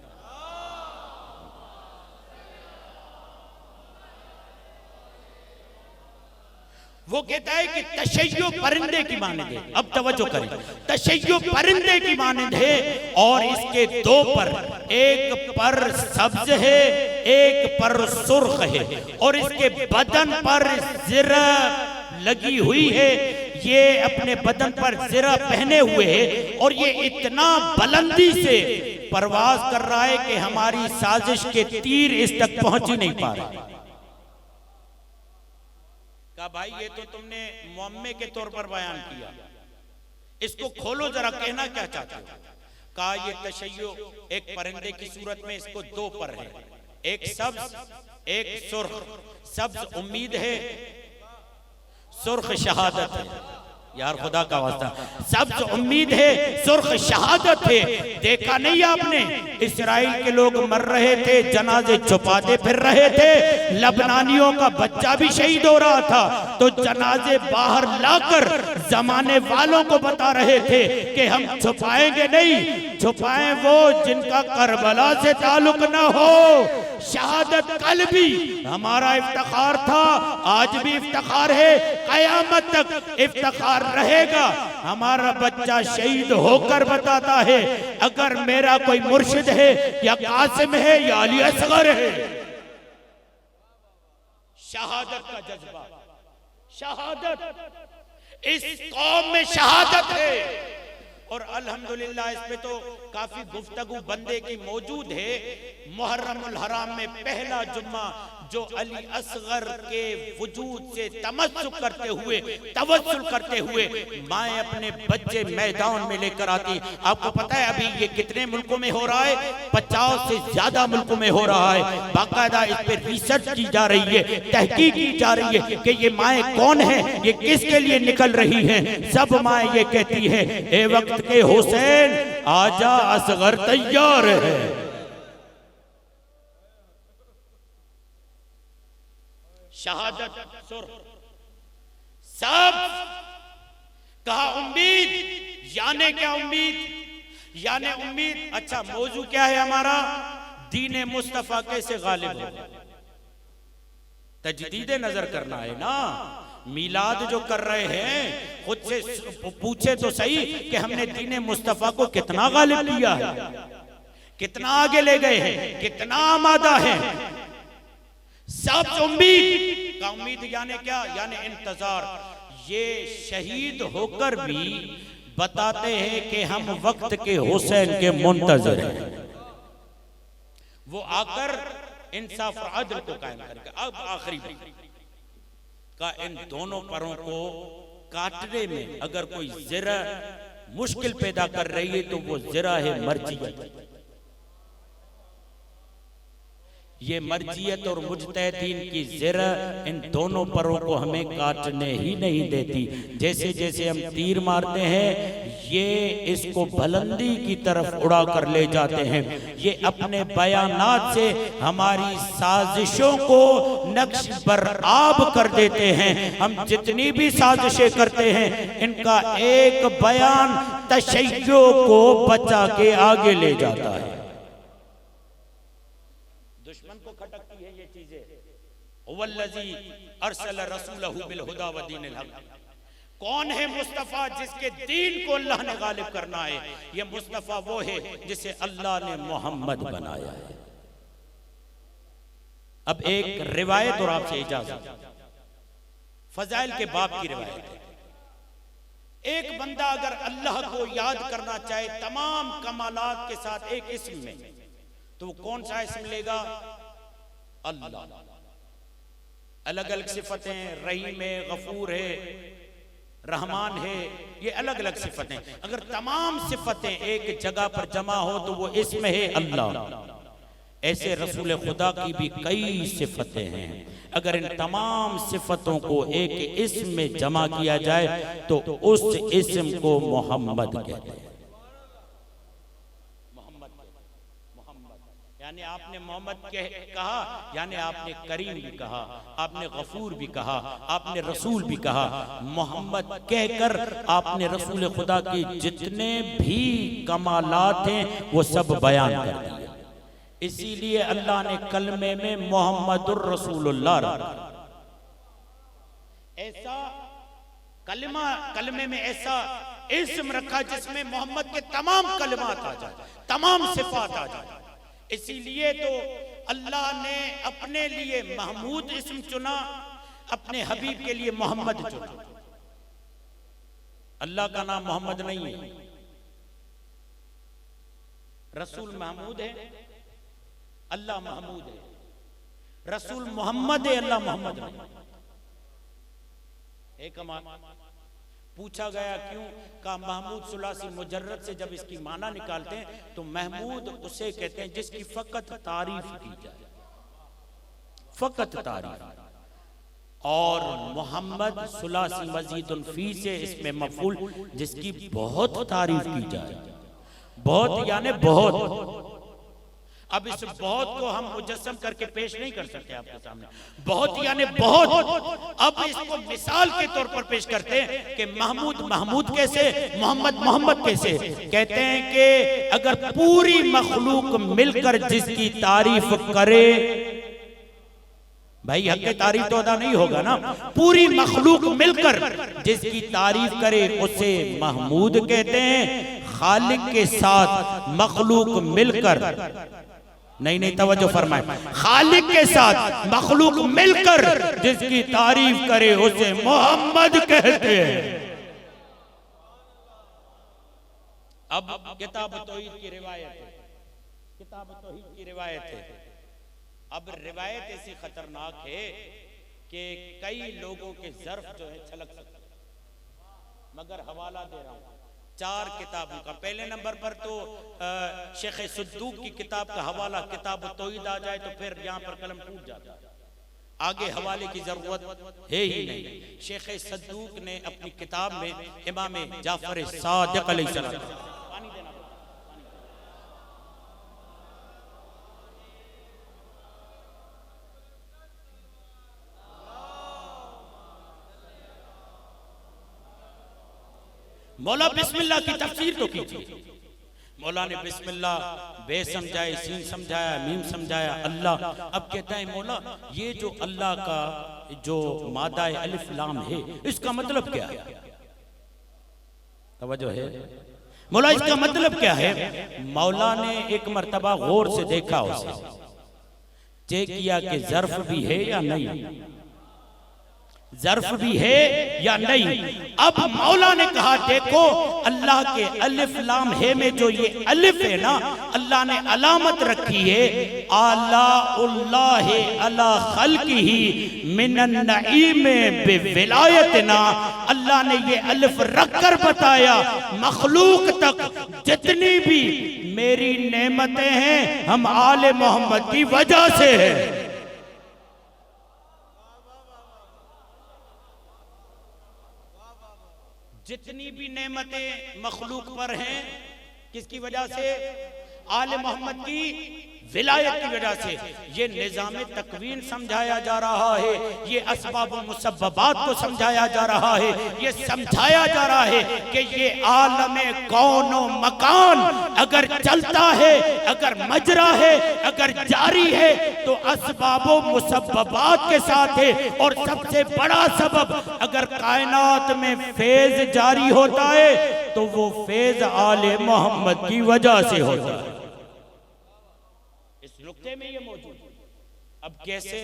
वो कहता है कि तशय्यो परिंदे की मानंद है। अब तवज्जो करें, तशय्यो परिंदे की मानंद है और इसके दो पर, एक पर सब्ज है, एक पर सुर्ख है, और इसके बदन पर ज़िरा लगी हुई है। ये अपने बदन पर ज़िरा पहने हुए है और ये इतना बुलंदी से परवाज कर रहा है कि हमारी साजिश के तीर इस तक पहुंच ही नहीं पा रहे। कहा भाई ये तो तुमने मुअम्मे के तौर पर बयान किया, इसको खोलो जरा, कहना क्या चाहते हो? कहा ये तशय्यो एक परिंदे की सूरत में, इसको दो पर है, एक सब्ज एक सुर्ख। सब्ज उम्मीद है, सुर्ख शहादत है। यार खुदा का वास्ता, सब्ज उम्मीद है, सुर्ख शहादत है। देखा नहीं आपने, इस्राइल के लोग मर रहे थे, जनाजे छुपाते फिर रहे थे, लबनानियों का बच्चा भी शहीद हो रहा था, तो जनाजे बाहर लाकर जमाने वालों को बता रहे थे कि हम छुपाएंगे नहीं, छुपाएं वो जिनका करबला से ताल्लुक ना हो। शहादत कल भी हमारा इफ्तिखार था, आज भी इफ्तिखार है, कयामत तक इफ्तिखार रहेगा। हमारा बच्चा शहीद होकर बताता है, अगर मेरा कोई मुर्शिद है या कासिम है या अली असगर है। शहादत का जज्बा, शहादत इस कौम में शहादत है। और अल्हम्दुलिल्लाह इस पे तो काफी गुफ्तगू बंदे की मौजूद है। मुहर्रमुल हराम में पहला जुम्मा जो अली असगर के वजूद से तमस्सुक करते हुए, तवस्सुल करते हुए माए अपने बच्चे मैदान में लेकर आती। आपको पता है अभी ये कितने मुल्कों में हो रहा है? 50 से ज्यादा मुल्कों में हो रहा है। बाकायदा इस पे रिसर्च की जा रही है, तहकीक की जा रही है कि ये माए कौन है, ये किसके लिए निकल रही हैं। सब माए ये कहती है, ए वक्त के हुसैन आजा, असगर तैयार है। शहादत सुर सब कहा उम्मीद, यानी क्या उम्मीद? यानी उम्मीद, अच्छा मौजू क्या है हमारा? दीन मुस्तफा कैसे गालिब हो, तजदीद नजर करना है ना। मिलाद जो कर रहे हैं खुद से पूछे तो सही कि हमने दीन मुस्तफा को कितना गालिब किया है, कितना आगे ले गए हैं, कितना आमादा है। सब उम्मीद का, उम्मीद यानी क्या? यानी इंतजार। ये शहीद होकर भी बताते हैं कि हम वक्त के हुसैन के मुंतजर हैं। वो आकर इंसाफ और अदल को कायम करेगा। अब आखिरी का इन दोनों परों को काटने में अगर कोई ज़रा मुश्किल पैदा कर रही है तो वो ज़रा है मर्जियत। ये मर्जियत और मुजतहिदीन की ज़रा इन दोनों परों को हमें काटने ही नहीं देती। जैसे जैसे हम तीर मारते हैं ये इसको बुलंदी की तरफ उड़ा कर ले जाते हैं। ये अपने बयानात से हमारी साजिशों को नक्श बरआब कर देते हैं। हम जितनी भी साजिशें करते हैं इनका एक बयान तशय्यो को बचा के आगे ले जाता है। दुश्मन को खटकती है ये चीजें। वल्लज़ी अरसल रसूलहु बिल हुदा व दीनिल हक। कौन है मुस्तफा जिसके दीन को अल्लाह ने गालिब करना है? ये मुस्तफा वो है जिसे अल्लाह ने मोहम्मद बनाया है। अब एक रिवायत और आपसे इजाजत, फजाइल के बाप की रिवायत है। एक बंदा अगर अल्लाह को याद करना चाहे तमाम कमालात के साथ एक इस्म में, तो कौन सा इस्म लेगा? अल्लाह। अलग अलग सिफतें, रहीम है, गफूर है, रहमान है, ये अलग अलग सिफतें। अगर तमाम सिफतें एक जगह पर जमा हो तो वो इस्म है अल्लाह। ऐसे रसूल खुदा की भी कई सिफतें हैं। अगर इन तमाम सिफतों को एक इस्म में जमा किया जाए तो उस इस्म को मोहम्मद कहते हैं। यानी आपने मोहम्मद कहा, यानी आपने करीम भी कहा, आपने गफूर भी कहा, आपने रसूल भी कहा। मोहम्मद कहकर आपने रसूल खुदा की जितने भी कमालात हैं वो सब बयान कर दिए। इसीलिए अल्लाह ने कलमे में मोहम्मदुर रसूलुल्लाह रखा। ऐसा कलमे में ऐसा इस्म रखा जिसमें मोहम्मद के तमाम कलमात आ जाए, तमाम सिफात आ जाए। इसीलिए तो अल्लाह ने अपने लिए महमूद इस्म चुना, अपने हबीब के लिए मोहम्मद चुना। अल्लाह का नाम मोहम्मद नहीं है। रसूल महमूद है, अल्लाह महमूद है। रसूल मोहम्मद है, अल्लाह मोहम्मद नहीं। एक पूछा गया क्यों? का महमूद सुलासी मुजर्रद से जब इसकी माना निकालते हैं तो महमूद उसे कहते हैं जिसकी फकत तारीफ की जाए, फकत तारीफ। और मोहम्मद सुलासी मजीदुन फी से इसमें मफूल जिसकी बहुत तारीफ की जाए। बहुत यानी बहुत। अब इस बहुत को हम मुजस्सम करके पेश नहीं कर सकते आपके सामने। बहुत यानी बहुत। अब इसको मिसाल के तौर पर पेश करते हैं कि महमूद महमूद कैसे, मोहम्मद मोहम्मद कैसे। कहते हैं कि अगर पूरी मखलूक मिलकर जिसकी तारीफ करे, भाई हक तारीफ तो अदा नहीं होगा ना, पूरी मखलूक मिलकर जिसकी तारीफ करे उसे महमूद कहते हैं। खालिक के साथ मखलूक मिलकर, नहीं तवज्जो फरमाए, खालिक के साथ मखलूक मिलकर जिसकी तारीफ करे उसे मोहम्मद कहते हैं। अब किताब तौहीद की रिवायत है, किताब तौहीद की रिवायत है। अब रिवायत ऐसी खतरनाक है कि कई लोगों के ज़र्फ जो है छलक सकते, मगर हवाला दे रहा हूं 4 किताबों का। पहले नंबर पर तो शेख सद्दूक की किताब का हवाला किताब तौहीद आ जाए तो फिर यहाँ पर कलम टूट जाता है, आगे हवाले की जरूरत है ही नहीं। शेख सद्दूक ने अपनी किताब में इमाम जाफर सादिक अलैहिस्सलाम, मौला बिस्मिल्लाह की तफसीर तो कीजिए। मौला ने बिस्मिल्लाह बे समझाए, सीन समझाया, मीम समझाया, अल्लाह। अब कहता है मौला ये जो अल्लाह का जो मादा अलिफ लाम है इसका मतलब क्या है? तवज्जो है मौला, इसका मतलब क्या है? मौला ने एक मर्तबा गौर से देखा, उसे चेक किया कि ज़र्फ भी है या नहीं, ज़र्फ भी है या नहीं। अब मौला ने कहा देखो अल्लाह के अलिफ लाम है में जो ये अलिफ है ना, अल्लाह ने अलामत रखी है, आलाउल्लाह अला खल्किही मिनन नईम बिविलायतना। अल्लाह ने ये अलिफ रखकर बताया मखलूक तक जितनी भी मेरी नेमतें हैं हम आले मोहम्मद की वजह से है। जितनी भी नेमतें मखलूक पर हैं किसकी वजह से? आले मोहम्मद की विलायत की वजह से। ये निज़ाम तकवीन समझाया जा रहा है, ये असबाब व मुसब्बबात को समझाया जा रहा है, ये समझाया जा रहा है कि ये आलम कौन व मकान अगर चलता है, अगर मजरा है, अगर जारी है तो असबाब व मुसब्बबात के साथ है। और सबसे बड़ा सबब, अगर कायनात में फैज जारी होता है तो वो फैज आले मोहम्मद की वजह से होता है। नुक्ते में ये मौजूद। अब कैसे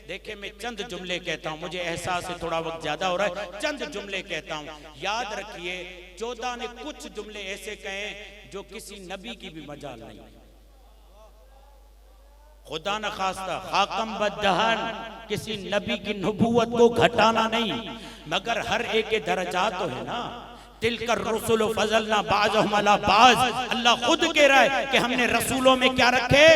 देखे, मैं चंद जुमले कहता हूं, मुझे एहसास है थोड़ा वक्त ज्यादा हो रहा है, चंद जुमले कहता हूं। याद रखिए 14 ने कुछ जुमले ऐसे कहे जो किसी नबी की भी मजाल नहीं। खुदा न खास्ता हाकम बदहन किसी नबी की नबूवत को घटाना नहीं, मगर हर एक के दर्जात तो है ना। तिलकर रसूल फजलना बाज़हुम अला बाज़। अल्लाह खुद कह रहा है कि हमने रसूलों में क्या रखे।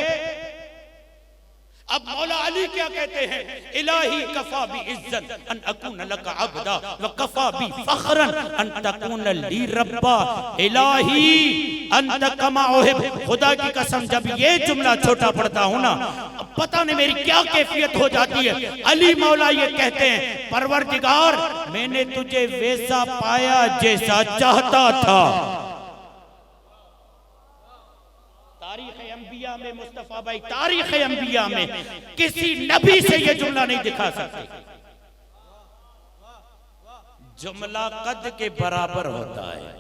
अब मौला अली क्या कहते हैं? इलाही कफा बी इज्जत अन अकून लका अब्दा व कफा बी फखरन अन तकून ली रब्बा। इलाही अंत कमा उहिब। खुदा की कसम जब ये जुमला छोटा पढ़ता हूं ना, पता नहीं मेरी क्या कैफियत हो जाती है। अली मौला ये कहते हैं, परवरदिगार मैंने तुझे वैसा पाया जैसा चाहता था। तारीख़ अंबिया में मुस्तफा भाई, तारीख़ अंबिया में किसी नबी से ये जुमला नहीं दिखा सकते। जुमला कद के बराबर होता है।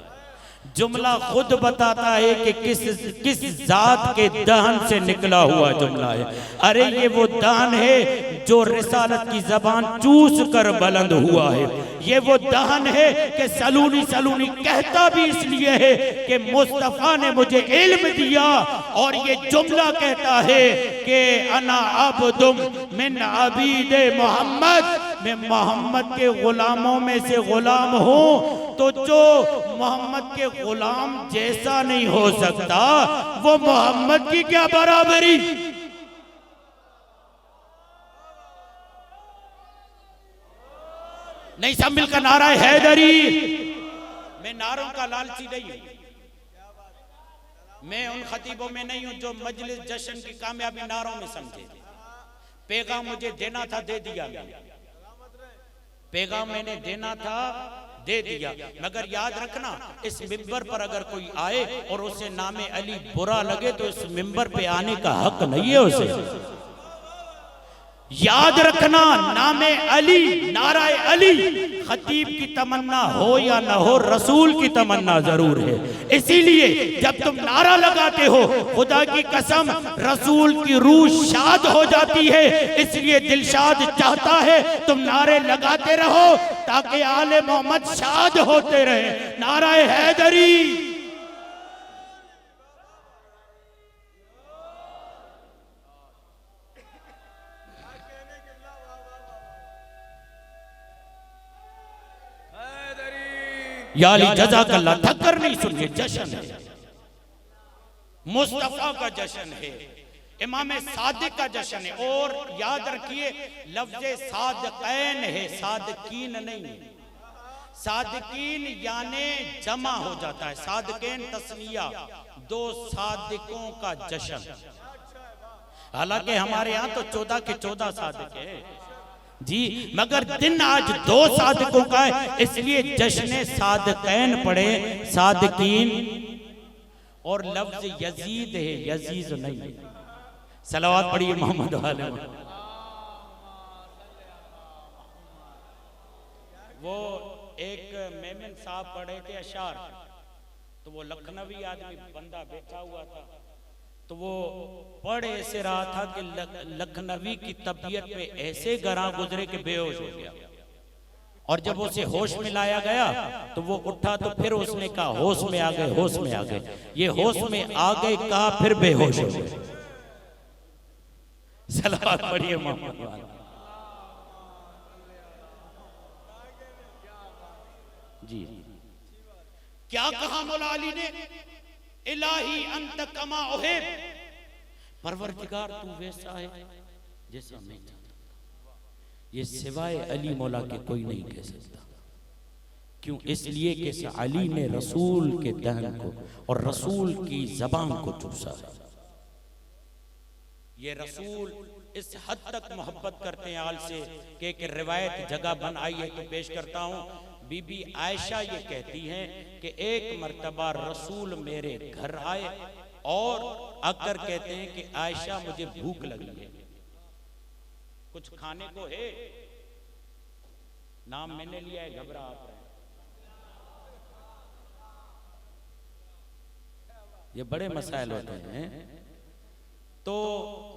जुमला खुद बताता है कि किस जात के दहन से निकला हुआ जुमला है। अरे ये वो दहन है जो रिसालत की जबान चूस कर बुलंद हुआ है। ये वो दहन है कि सलूनी सलूनी कहता भी इसलिए है कि मुस्तफा ने मुझे इल्म दिया। और ये जुमला कहता है कि अना अब्दुम मिन अबीदे मोहम्मद, मैं मोहम्मद के गुलामों में से गुलाम हूँ। तो जो मोहम्मद के गुलाम जैसा नहीं हो सकता, वो मोहम्मद की क्या बराबरी। नहीं सब मिलकर नारा हैदरी। मैं नारों का लालची नहीं हूं, मैं उन खतीबों में नहीं हूं जो मजलिस जश्न की कामयाबी नारों में समझे। पैगाम मुझे देना था, दे दिया। पैगाम मैंने देना था, दे दिया। मगर याद रखना, इस मिंबर पर अगर कोई आए और उसे नामे अली बुरा लगे तो इस मिंबर पे आने का हक नहीं है उसे। याद रखना, नामे अली, नाराए अली खतीब की तमन्ना हो या ना हो, रसूल की तमन्ना जरूर है। इसीलिए जब तुम नारा लगाते हो, खुदा की कसम रसूल की रूह शाद हो जाती है। इसलिए दिलशाद चाहता है तुम नारे लगाते रहो ताकि आले मोहम्मद शाद होते रहे। नाराए हैदरी। या अली जज़ाकल्लाह। थकर नहीं, सुनिए, जश्न है, मुस्तफा का जश्न है, इमाम सादिक का जश्न है। और याद रखिए लफ्ज़ सादिक़ैन है, सादिकीन नहीं। सादिकीन यानी जमा हो जाता है, सादिक़ैन तस्निया, दो सादिकों का जश्न। हालांकि हमारे यहाँ तो 14 के 14 सादिक है जी, मगर दिन आज 2 सादिकों का है, इसलिए जश्न सादिक़ैन पढ़े, सादिकीन। और लफ्ज यजीद है, यजीज नहीं। सलावत पढ़िए मोहम्मद वाले। वो एक मेमन साहब पढ़े थे अशार, तो वो लखनवी आदमी बंदा बैठा हुआ था, तो वो पढ़ ऐसे रहा था कि लखनवी की तबीयत पे ऐसे गरा गुजरे कि बेहोश हो गया। और जब उसे होश में लाया गया तो वो उठा, तो फिर उसने कहा होश में आ गए, होश में आ गए। ये होश में आ गए कहा, फिर बेहोश हो गए। सलावत पढ़िए मोहम्मद वाले। जी क्या कहा मौला अली ने, इलाही अंत कमा उहिब, परवरदिगार तू वैसा है जैसा मैं चाहता। ये सिवाय अली मौला के कोई नहीं कह सकता। क्यों? इसलिए कि अली ने रसूल के दहन को और रसूल की जबान को चूसा है। ये रसूल इस हद तक मोहब्बत करते हैं आल से कि एक रिवायत जगह बन आई है तो पेश करता हूं। बीबी आयशा ये कहती हैं कि एक मर्तबा रसूल मेरे घर आए और आकर कहते हैं कि आयशा मुझे भूख लगी है, कुछ खाने को है? नाम मैंने लिया है, घबरा आप रहे। ये बड़े मसाइल होते हैं। तो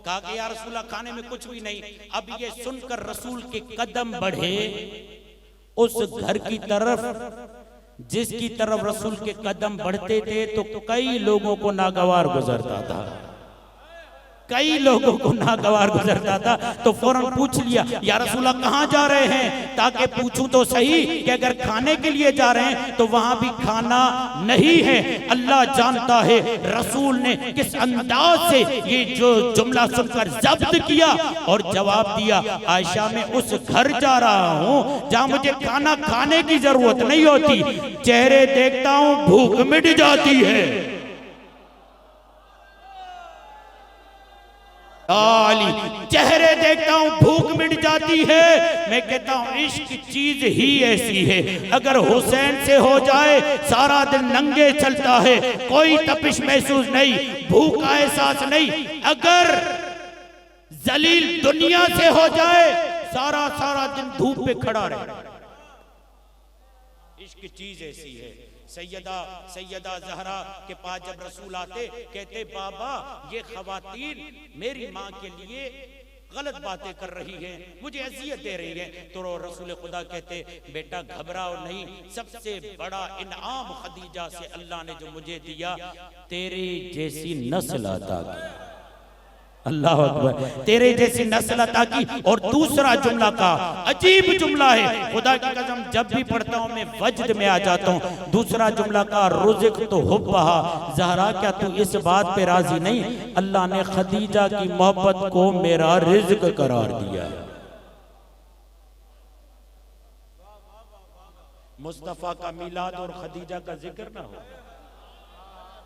कहा कि या रसूल अल्लाह खाने में कुछ भी नहीं। अब ये सुनकर रसूल के कदम बढ़े उस घर की तरफ जिसकी तरफ रसूल के कदम बढ़ते थे, तो कई लोगों को नागवार गुजरता था, कई लोगों को नागवार गुजरता था। तो फौरन पूछ लिया, या रसूल अल्लाह कहां जा रहे हैं, ताकि पूछूं तो सही कि अगर खाने के लिए जा रहे हैं तो वहां भी खाना नहीं है। अल्लाह जानता है रसूल ने किस अंदाज से ये जो जुमला सुनकर जब्त किया और जवाब दिया, आयशा मैं उस घर जा रहा हूं जहां मुझे खाना खाने की जरूरत नहीं होती, चेहरे देखता हूं भूख मिट जाती है। चेहरे देखता हूं भूख मिट जाती है। मैं कहता हूं इश्क चीज ही ऐसी है, अगर हुसैन से हो जाए सारा दिन नंगे चलता है, कोई तपिश महसूस नहीं, भूख का एहसास नहीं। अगर जलील दुनिया से हो जाए सारा सारा दिन धूप पे खड़ा रहे। इश्क चीज ऐसी है। सैयदा ज़हरा के पास जब रसूल आते, कहते बाबा ये खवातीन मेरी माँ के लिए गलत बातें कर रही हैं, मुझे अजियत दे रही है। तो रसूल खुदा कहते बेटा घबराओ नहीं, सबसे बड़ा इनाम खदीजा से अल्लाह ने जो मुझे दिया, तेरे जैसी नस्ल अता की। अल्लाह अकबर, तेरे जैसी नस्ल अता की। और दूसरा जुमला का अजीब जुमला है, खुदा की कसम जब भी पढ़ता हूं मैं वजद में आ जाता हूं। दूसरा जुमला का रुज़िक तो हुब्बहा, ज़हरा क्या तू इस बात पे राजी नहीं, अल्लाह ने खदीजा की मोहब्बत को मेरा रिज़्क करार दिया है। मुस्तफा का मिलाद और खदीजा का जिक्र ना हो,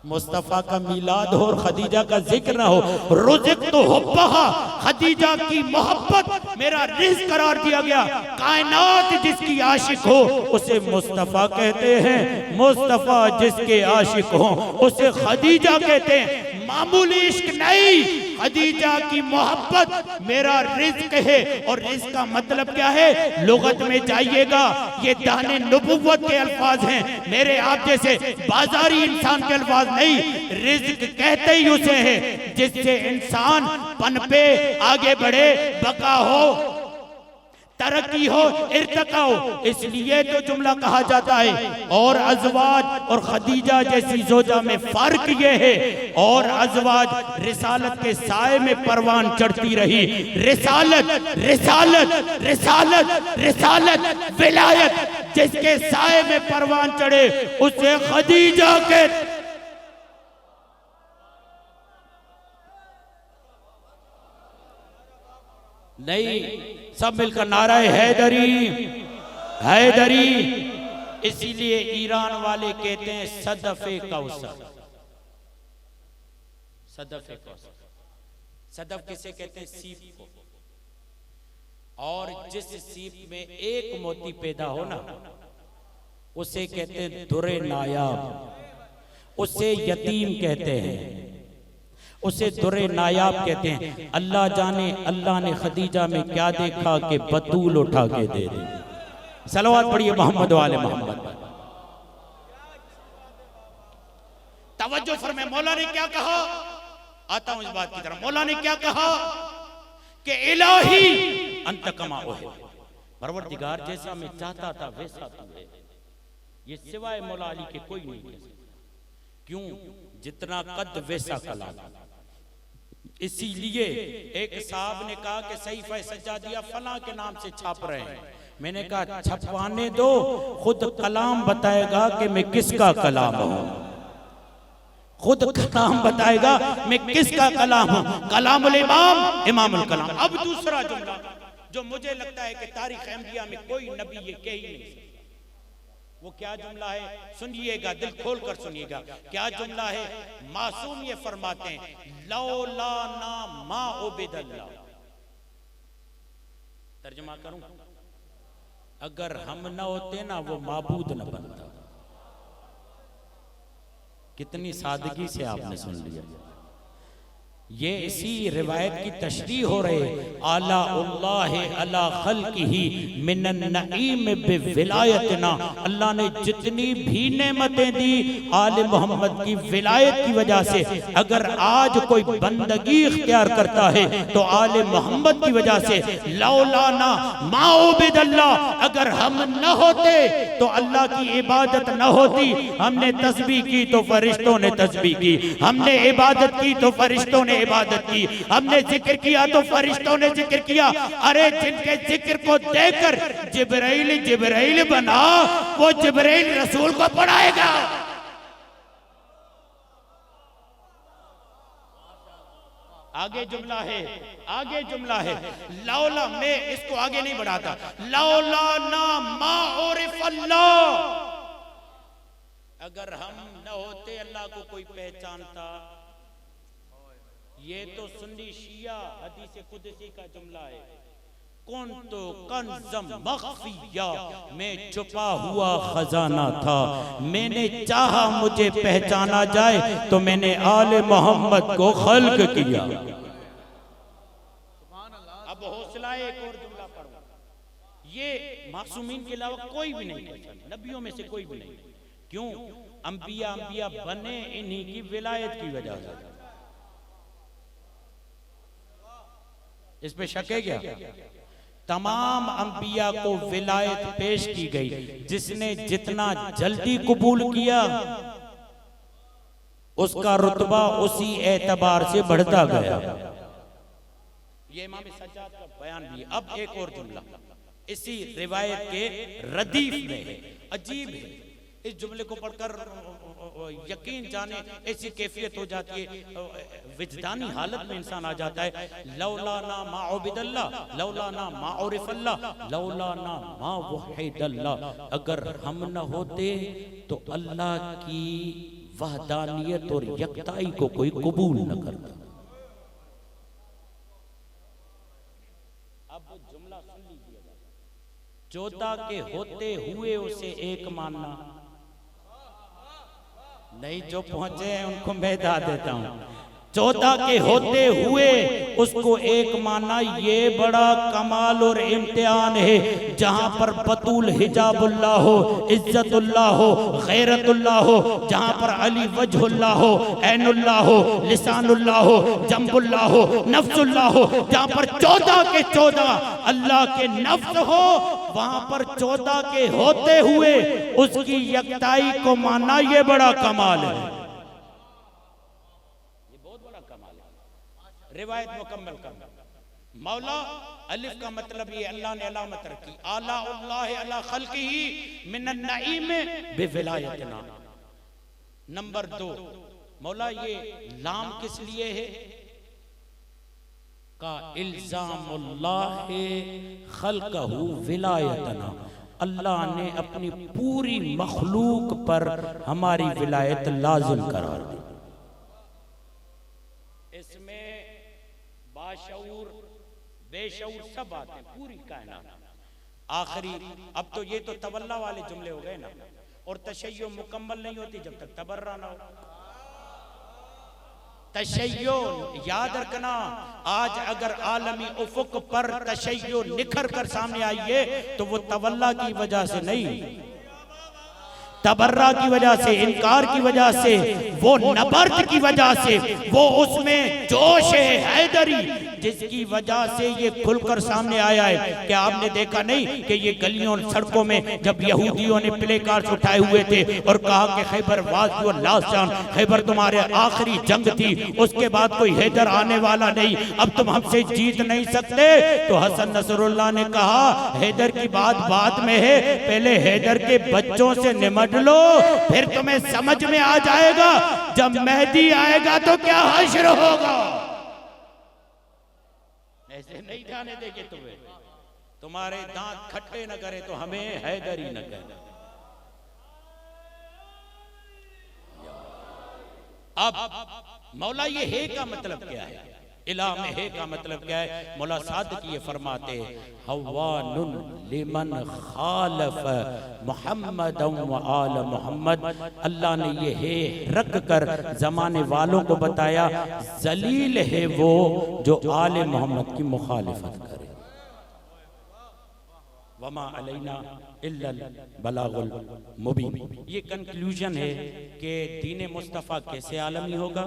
मुस्तफा का मिलाद हो और खदीजा का जिक्र ना हो। रुज़िक तो हुब्बहा, खदीजा की मोहब्बत मेरा रिज़्क करार दिया गया। कायनात जिसकी आशिक हो उसे मुस्तफा कहते हैं, मुस्तफा जिसके आशिक हो उसे खदीजा कहते हैं। मामूली इश्क नहीं, खदीजा की मोहब्बत मेरा रिज़्क है। और रिज़्क का मतलब क्या है? लुगत में जाइएगा, ये दाने नबुव्वत के अल्फाज हैं, मेरे आप जैसे बाजारी इंसान के अल्फाज नहीं। रिज़्क कहते ही उसे है जिससे इंसान पनपे, आगे बढ़े, बका हो, तरक्की हो, इर्तिका हो। इसलिए तो जुमला कहा जाता है। और अज़वाज और खदीजा जैसी ज़ोजा में फर्क ये है, और अज़वाज रिसालत के साए में परवान चढ़ती रही। रिसालत रिसालत रिसालत रिसालत विलायत जिसके साए में परवान चढ़े उसे खदीजा के नहीं। सब मिलकर नाराए हैदरी हैदरी। इसीलिए ईरान वाले कहते हैं सदफे कौसर, सदफे कौसर। सदफ किसे कहते हैं? सीप को। और जिस सीप में एक मोती पैदा हो ना उसे कहते हैं दुरे नायाब, उसे यतीम कहते हैं, उसे दुरे नायाब कहते हैं। अल्लाह जाने अल्लाह ने खदीजा में क्या देखा कि बतूल उठा के दे दी। सलवात पढ़िए मोहम्मद वाले मोहम्मद। तवज्जो फरमाए, मौला ने क्या कहा? आता हूं इस बात की तरफ। मौला ने क्या कहा कि इलाही अंत कमा ओहे, परवरदिगार जैसा मैं चाहता था वैसा तू है, ये सिवाय मौला अली के कोई नहीं कह सकता। क्यों? जितना कद वैसा कलाम। इसीलिए एक साहब ने कहा कि सहीफा सज्जादिया फलां के नाम से छाप रहे हैं। मैंने कहा छपवाने दो, खुद कलाम बताएगा कि मैं किसका कलाम हूं, खुद कलाम बताएगा मैं किसका कलाम हूं। कलामुल इमाम, इमामुल कलाम। अब दूसरा जुमला जो मुझे लगता है कि तारीख अंबिया में कोई नबी ये कह ही नहीं सकता। वो क्या जुमला है? सुनिएगा, दिल खोल कर सुनिएगा। क्या जुमला है? मासूम ये फरमाते हैं, लौला ना मा उबिदल्लाह। तर्जुमा करूं, अगर हम न होते ना वो माबूद न बनता। कितनी सादगी से आपने सुन लिया। ये इसी रिवायत की तशरीह हो रहे, आला उल्लाह अला खल्किही मिनन नईम बिविलायतना। अल्लाह ने जितनी भी नेमतें दी आले मोहम्मद की विलायत की वजह से। अगर आज कोई बंदगी इख्तियार करता है तो आले मोहम्मद की वजह से। लौलाना मा उबिदल्लाह, अगर हम न होते तो अल्लाह की इबादत न होती। हमने तस्बीह की तो फरिश्तों ने तस्बीह की, हमने इबादत की तो फरिश्तों ने इबादत की, हमने जिक्र किया तो फरिश्तों ने जिक्र किया। अरे जिनके जिक्र को देखकर जिब्राइल बना, वो जिब्राइल रसूल को पढ़ाएगा। आगे जुमला है, आगे जुमला है, लौला, मैं इसको आगे नहीं बढ़ाता, लौला ना मा उरिफ अल्लाह। अगर हम न होते अल्लाह को कोई पहचानता। ये तो सुन्नी शिया हदीस कुदसी का जुमला है। कौन तो कंज़म मख्फिया, मैं छुपा हुआ खजाना था। मैंने चाहा मुझे पहचाना जाए तो मैंने आले मोहम्मद को खल्क किया। अब हौसला, एक और जुमला पढ़ो। ये मासूमीन के अलावा कोई भी नहीं कह सकता, नबियों में से कोई भी नहीं। क्यों? अंबिया बने इन्हीं की विलायत की वजह से। इस पे शक है क्या? तमाम अंबिया को विलायत पेश की गई। जिसने जितना जल्दी कबूल किया उसका रुतबा उसी एतबार से बढ़ता गया। ये इमाम सज्जाद का बयान भी। अब एक और जुमला इसी रिवायत के रदीफ में है, अजीब है। इस जुमले को पढ़कर यकीन जाने ऐसी कैफियत हो जाती है, विजदानी हालत में इंसान आ जाता है। लौलाना मा उबिदल्लाह, लौलाना मा उरिफल्लाह, लौलाना मा वहीदल्लाह। अगर हम न होते तो अल्लाह की वहदानियत और यकताई को कोई कबूल न करता। अब जुमला सुन लीजिएगा। 14 के होते हुए उसे एक मानना। नहीं, जो पहुंचे हैं उनको मैं दा देता हूं। 14 के होते हुए उसको एक माना, ये बड़ा कमाल और इम्तिहान है। जहां पर बतूल हिजाबुल्लाह हो, इज्जतुल्लाह हो, गैरतुल्लाह हो, जहां पर अली वजहुल्लाह हो, ऐनुल्लाह हो, लिसानुल्लाह हो, जंबुल्लाह हो, नफ्सुल्लाह हो, जहां पर 14 के 14 अल्लाह के नफ्स हो, वहां पर 14 के होते हुए उसकी यकताई को मानना, ये बड़ा कमाल है। रिवायत मुकम्मल करना। मौला अलिफ का मतलब ये अल्लाह ने अलामत रखी, आला उल्लाह अला खल्किही मिनन नईम बिविलायतना। नंबर 2, मौला ये लाम किस लिए है? का इल्जामुल्लाह खल्कहू विलायतना। अल्लाह ने अपनी पूरी मखलूक पर हमारी विलायत लाजिम करार दी। इसमें बाशऊर बेशऊर सब आते हैं, पूरी कायनात। आखिरी, अब तो ये तो तवल्ला वाले जुमले हो गए ना। और तशय्यो मुकम्मल नहीं होती जब तक तबर्रा ना हो। तशय्यो याद रखना, आज अगर आलमी उफुक पर तशय्यो निखर कर सामने आई है तो वो तवल्ला की वजह से नहीं, तबर्रा की वजह से, इनकार की वजह से, वो नबर्द की वजह से, वो उसमें जोश है, हैदरी, जिसकी वजह से ये खुलकर सामने आया है। क्या आपने देखा नहीं कि ये गलियों और सड़कों में जब यहूदियों ने प्ले कार्ड्स उठाए हुए थे और कहा कि Khyber was your last chance, Khyber तुम्हारे आखिरी जंग थी, उसके बाद कोई हैदर आने वाला नहीं, अब तुम हमसे जीत नहीं सकते। तो हसन नसरुल्लाह ने कहा हैदर की बात बाद में है, पहले हैदर के बच्चों से निमट लो, फिर तुम्हें समझ में आ जाएगा जब मेहदी आएगा तो क्या हश्र होगा। ऐसे नहीं जाने देंगे तुम्हें, तुम्हारे दांत खट्टे न करे तो हमें हैदर ही न कहना। अब मौला ये है का मतलब क्या है, इला में है का मतलब क्या है। मौला सादिक ये फरमाते हवानुन लिमन खालफ मुहम्मद व आल मोहम्मद, अल्लाह ने ये है रख कर जमाने वालों को बताया, जलील है वो जो आले मोहम्मद की मुखालिफत करे। वमा अलैना इल्लल बलागुल मुबीन। ये कंक्लूजन है कि दीन मुस्तफ़ा कैसे आलमी होगा,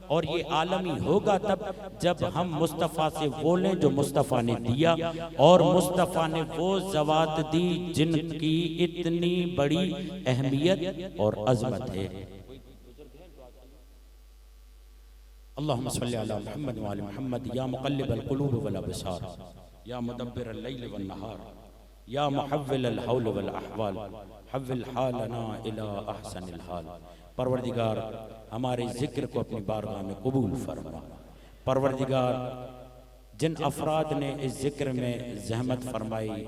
और ये आलमी होगा तब जब हम मुस्तफ़ा से बोलें जो मुस्तफ़ा ने दिया, और मुस्तफ़ा ने वो ज़वात दी जिनकी इतनी बड़ी अहमियत और अज़मत है। अल्लाहुम्मा सल्ली अला मुहम्मद व आलि मुहम्मद या मुक़ल्लिबल क़ुलूब वल अबसार या मुदब्बिरल लैल वन नहार या मुहव्विलल हौल वल अहवाल हव्विल हालना इला अहसनिल हाल। परवरदिगार हमारे जिक्र को अपनी बारगाह में कबूल फरमा। परवरदिगार जिन अफराद ने इस जिक्र में जहमत फरमाई,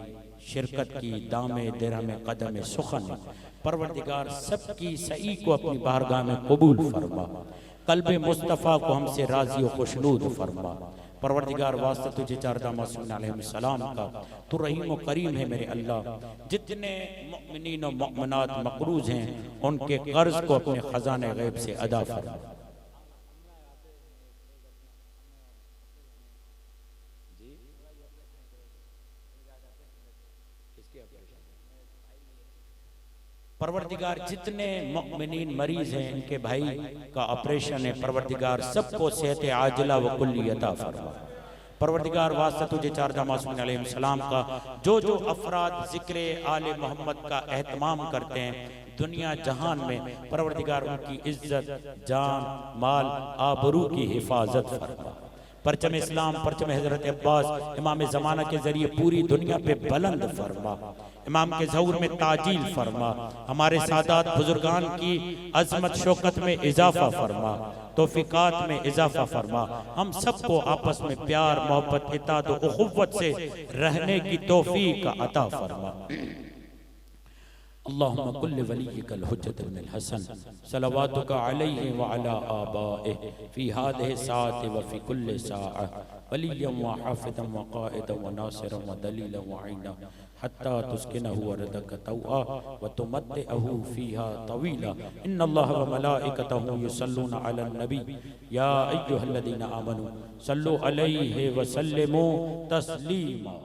शिरकत की, दामे दिरहम कदम सुखन, परवरदिगार सबकी सही को अपनी बारगाह में कबूल फरमा। कल्ब मुस्तफ़ा को हमसे राज़ी व खुशनूद फरमा। परवरदिगार वास्ते तुझे चारदा मासूमीन अलैहिस्सलाम का तू रहीम व करीम है मेरे अल्लाह। जितने मुमिनीन व मुमिनात मक़रूज़ हैं उनके कर्ज को अपने खजाने गैब से अदा फरमा। परवरदिगार जितने मुमिनीन मरीज हैं इनके भाई का ऑपरेशन है, परवरदिगार सबको सेहत आजिला व कुल्ली अता फरमा। परवरदिगार वास्ते तुझे चारदा मासूमीन अलैहिस्सलाम का जो जो अफराद जिक्र आले मोहम्मद का एहतमाम करते हैं दुनिया जहान में, परवरदिगार उनकी इज्जत, जान, माल, आबरू की हिफाजत फरमा। परचम इस्लाम, परचम हजरत अब्बास इमाम ज़माना के जरिए पूरी दुनिया पे बुलंद फरमा। इमाम के ज़हूर में ताजील फरमा। हमारे सादात बुजुर्गान की अजमत शौकत में इजाफा फरमा, तौफीकात में इजाफा फरमा। हम सबको आपस में प्यार, मोहब्बत, इताअत व उख़ुव्वत से रहने की तौफीक अता फरमा। अल्लाहुम्मा कुल्ल वलिय्यिकल हुज्जत इब्नुल हसन सलवातुका अलैहि व अला आबाइहि फी हादिहि साअति व फी कुल्लि साअ वलिय्यन व हाफ़िज़न व क़ाइदन व नासिरन व दलीलन व ऐना हत्ता तुस्किनहु अर्दका तौआ व तुमत्तिअहु फ़ीहा तवीला। इन्नल्लाह व मलाइकतहु युसल्लूना अलन नबी या अय्युहल्लज़ीना आमनू सल्लु अलैहि व सल्लिमू तस्लीमा।